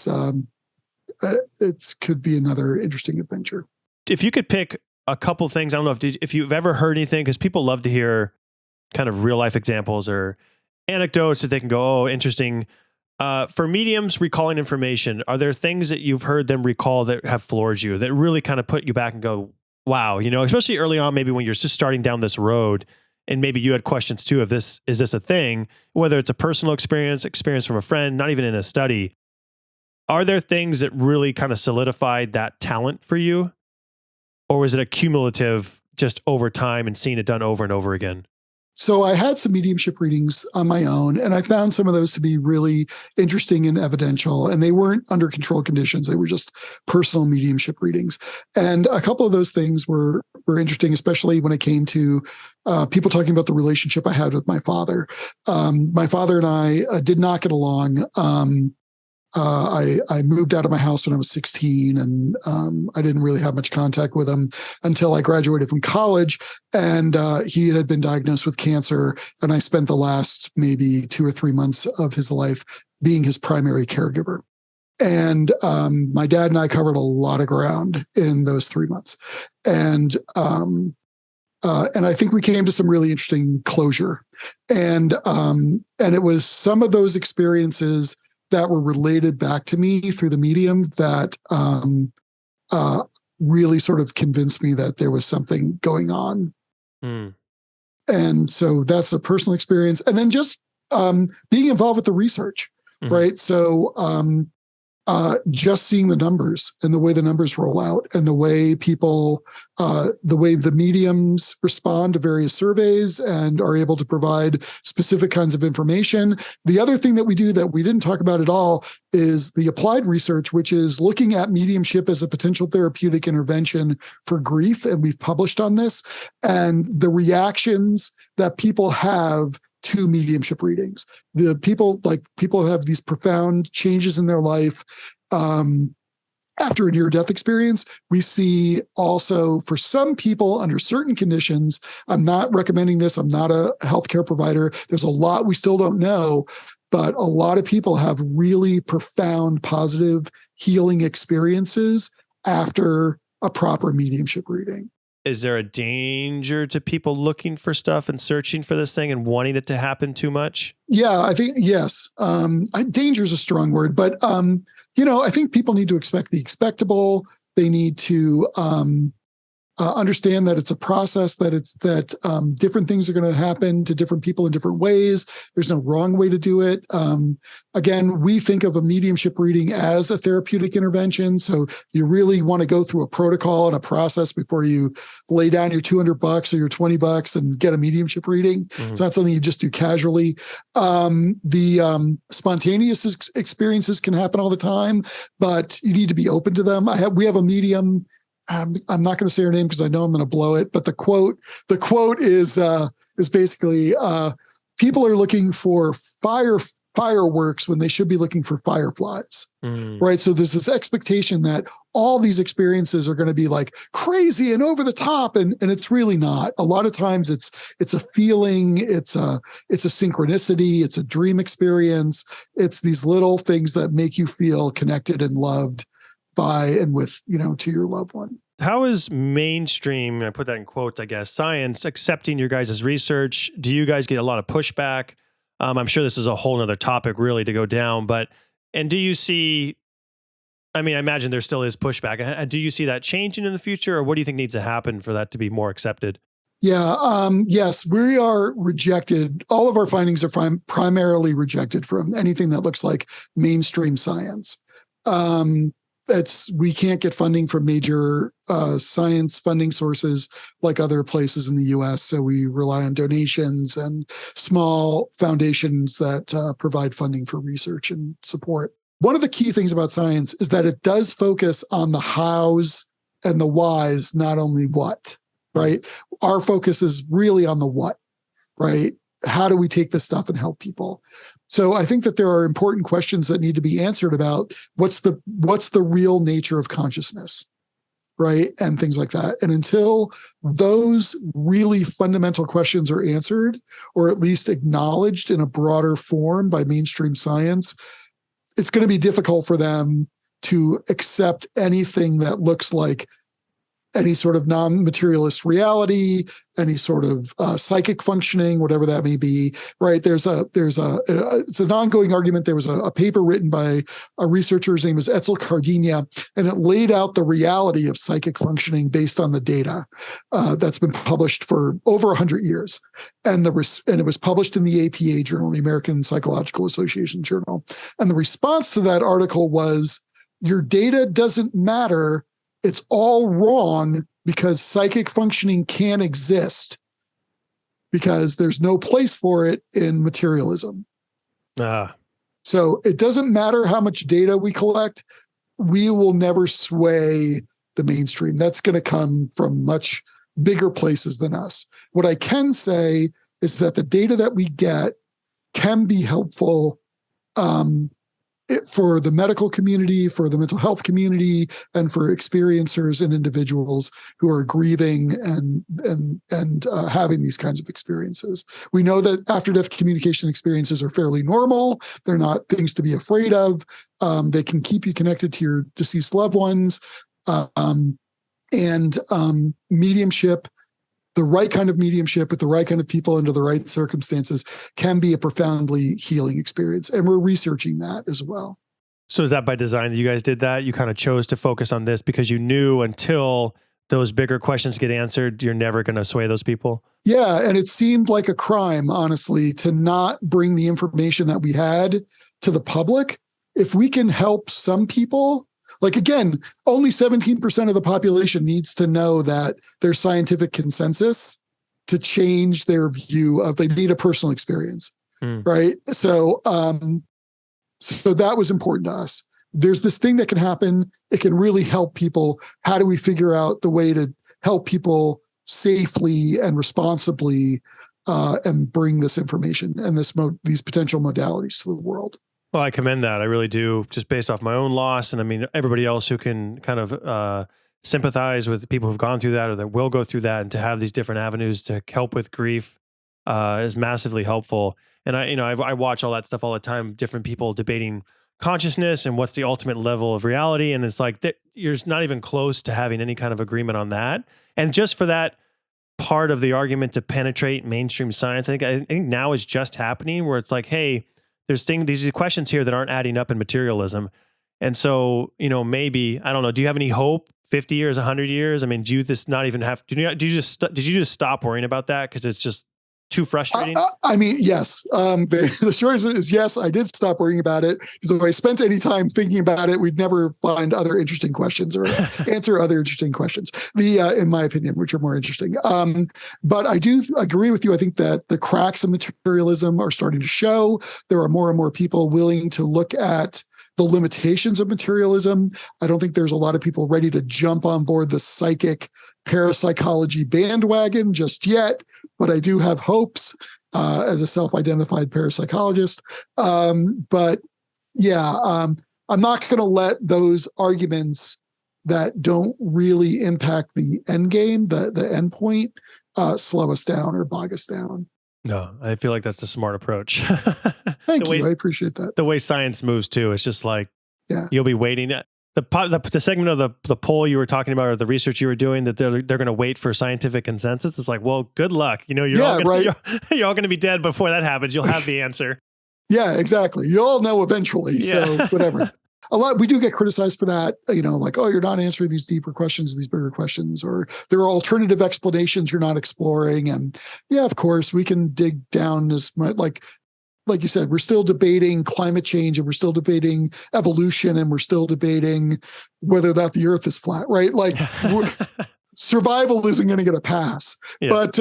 could be another interesting adventure. If you could pick a couple things, I don't know if you've ever heard anything, because people love to hear kind of real life examples or anecdotes that they can go, oh, interesting. For mediums recalling information, are there things that you've heard them recall that have floored you, that really kind of put you back and go, wow, especially early on, maybe when you're just starting down this road, and maybe you had questions too, is this a thing, whether it's a personal experience from a friend, not even in a study. Are there things that really kind of solidified that talent for you? Or was it a cumulative just over time and seeing it done over and over again? So I had some mediumship readings on my own, and I found some of those to be really interesting and evidential, and they weren't under controlled conditions. They were just personal mediumship readings. And a couple of those things were interesting, especially when it came to people talking about the relationship I had with my father. My father and I did not get along. I moved out of my house when I was 16, and I didn't really have much contact with him until I graduated from college. And he had been diagnosed with cancer, and I spent the last maybe 2 or 3 months of his life being his primary caregiver. And my dad and I covered a lot of ground in those 3 months. And I think we came to some really interesting closure. And it was some of those experiences that were related back to me through the medium that really sort of convinced me that there was something going on. And so that's a personal experience. And then just being involved with the research, right? So just seeing the numbers and the way the numbers roll out and the way people, the way the mediums respond to various surveys and are able to provide specific kinds of information. The other thing that we do that we didn't talk about at all is the applied research, which is looking at mediumship as a potential therapeutic intervention for grief. And we've published on this, and the reactions that people have to mediumship readings. The people have these profound changes in their life after a near-death experience. We see also for some people under certain conditions, I'm not recommending this, I'm not a healthcare provider, there's a lot we still don't know, but a lot of people have really profound positive healing experiences after a proper mediumship reading. Is there a danger to people looking for stuff and searching for this thing and wanting it to happen too much? Yeah, I think, yes. Danger is a strong word, but, I think people need to expect the expectable. They need to understand that it's a process, that different things are going to happen to different people in different ways. There's no wrong way to do it. Again, we think of a mediumship reading as a therapeutic intervention. So you really want to go through a protocol and a process before you lay down your $200 or your $20 and get a mediumship reading. Mm-hmm. It's not something you just do casually. The spontaneous experiences can happen all the time, but you need to be open to them. We have a medium. I'm not going to say her name because I know I'm going to blow it, but the quote is basically people are looking for fireworks when they should be looking for fireflies, right? So there's this expectation that all these experiences are going to be like crazy and over the top, and it's really not. A lot of times it's a feeling, it's a synchronicity, it's a dream experience. It's these little things that make you feel connected and loved by and with, to your loved one. How is mainstream, I put that in quotes, I guess, science accepting your guys' research? Do you guys get a lot of pushback? I'm sure this is a whole nother topic really to go down, and do you see, I imagine there still is pushback. Do you see that changing in the future, or what do you think needs to happen for that to be more accepted? Yeah. Yes, we are rejected. All of our findings are primarily rejected from anything that looks like mainstream science. We can't get funding from major science funding sources like other places in the U.S. So we rely on donations and small foundations that provide funding for research and support. One of the key things about science is that it does focus on the hows and the whys, not only what, right? Our focus is really on the what, right? How do we take this stuff and help people? So I think that there are important questions that need to be answered about what's the real nature of consciousness, right? And things like that. And until those really fundamental questions are answered, or at least acknowledged in a broader form by mainstream science, it's going to be difficult for them to accept anything that looks like any sort of non-materialist reality, any sort of psychic functioning, whatever that may be, right? It's an ongoing argument. There was a paper written by a researcher, his name is Etzel Cardinha, and it laid out the reality of psychic functioning based on the data that's been published for over 100 years. And it was published in the APA journal, the American Psychological Association journal. And the response to that article was, your data doesn't matter. It's all wrong because psychic functioning can't exist because there's no place for it in materialism. So it doesn't matter how much data we collect. We will never sway the mainstream. That's going to come from much bigger places than us. What I can say is that the data that we get can be helpful for the medical community, for the mental health community, and for experiencers and individuals who are grieving and having these kinds of experiences. We know that after-death communication experiences are fairly normal. They're not things to be afraid of. They can keep you connected to your deceased loved ones. Mediumship, the right kind of mediumship with the right kind of people under the right circumstances, can be a profoundly healing experience. And we're researching that as well. So is that by design that you guys did that? You kind of chose to focus on this because you knew until those bigger questions get answered, you're never going to sway those people. Yeah. And it seemed like a crime, honestly, to not bring the information that we had to the public. If we can help some people, like, again, only 17% of the population needs to know that there's scientific consensus to change their view of, they need a personal experience. Right. So that was important to us. There's this thing that can happen. It can really help people. How do we figure out the way to help people safely and responsibly and bring this information and these potential modalities to the world? Well, I commend that. I really do, just based off my own loss. And I mean, everybody else who can kind of sympathize with people who've gone through that or that will go through that, and to have these different avenues to help with grief is massively helpful. And I watch all that stuff all the time, different people debating consciousness and what's the ultimate level of reality. And it's like, you're not even close to having any kind of agreement on that. And just for that part of the argument to penetrate mainstream science, I think now is just happening, where it's like, hey, there's these questions here that aren't adding up in materialism. And so, maybe, I don't know, do you have any hope 50 years, 100 years? I mean, do you just not even have, did you just stop worrying about that? Cause it's just too frustrating? I mean, yes. The short answer is yes, I did stop worrying about it, because if I spent any time thinking about it, we'd never find other interesting questions or answer other interesting questions, in my opinion, which are more interesting. But I do agree with you. I think that the cracks of materialism are starting to show. There are more and more people willing to look at the limitations of materialism. I don't think there's a lot of people ready to jump on board the psychic parapsychology bandwagon just yet, but I do have hopes as a self-identified parapsychologist. But yeah, I'm not going to let those arguments that don't really impact the end game, the end point, slow us down or bog us down. No, I feel like that's the smart approach. Thank you. I appreciate that. The way science moves too, it's just like, you'll be waiting. The segment of the poll you were talking about, or the research you were doing, that they're going to wait for scientific consensus. It's like, well, good luck. You're all going to be dead before that happens. You'll have the answer. Yeah, exactly. You all know eventually. Yeah. So whatever. We do get criticized for that, like, oh, you're not answering these deeper questions, these bigger questions, or there are alternative explanations you're not exploring. And yeah, of course, we can dig down as much, like you said, we're still debating climate change, and we're still debating evolution, and we're still debating whether that the earth is flat, right? Like survival isn't going to get a pass, but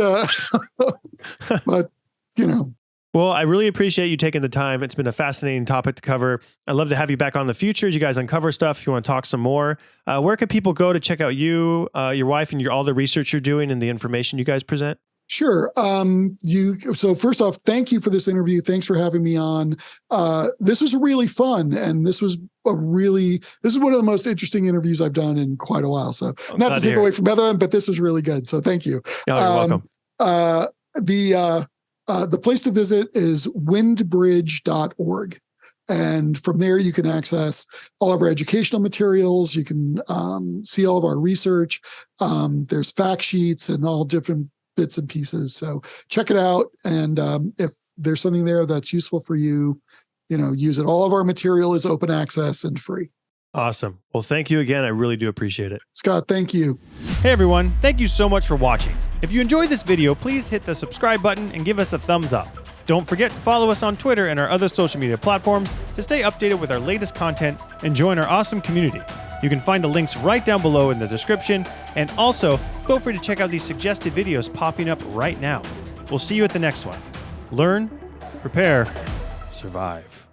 Well, I really appreciate you taking the time. It's been a fascinating topic to cover. I'd love to have you back on the future as you guys uncover stuff. If you want to talk some more, where can people go to check out you, your wife, and all the research you're doing and the information you guys present? Sure. So first off, thank you for this interview. Thanks for having me on. This was really fun, and this is one of the most interesting interviews I've done in quite a while. So not to take away from other one, but this was really good. So thank you. Oh, you're welcome. The place to visit is windbridge.org. And from there, you can access all of our educational materials. You can see all of our research. There's fact sheets and all different bits and pieces. So check it out. And if there's something there that's useful for you, use it. All of our material is open access and free. Awesome. Well, thank you again. I really do appreciate it. Scott, thank you. Hey, everyone. Thank you so much for watching. If you enjoyed this video, please hit the subscribe button and give us a thumbs up. Don't forget to follow us on Twitter and our other social media platforms to stay updated with our latest content and join our awesome community. You can find the links right down below in the description, and also feel free to check out these suggested videos popping up right now. We'll see you at the next one. Learn, prepare, survive.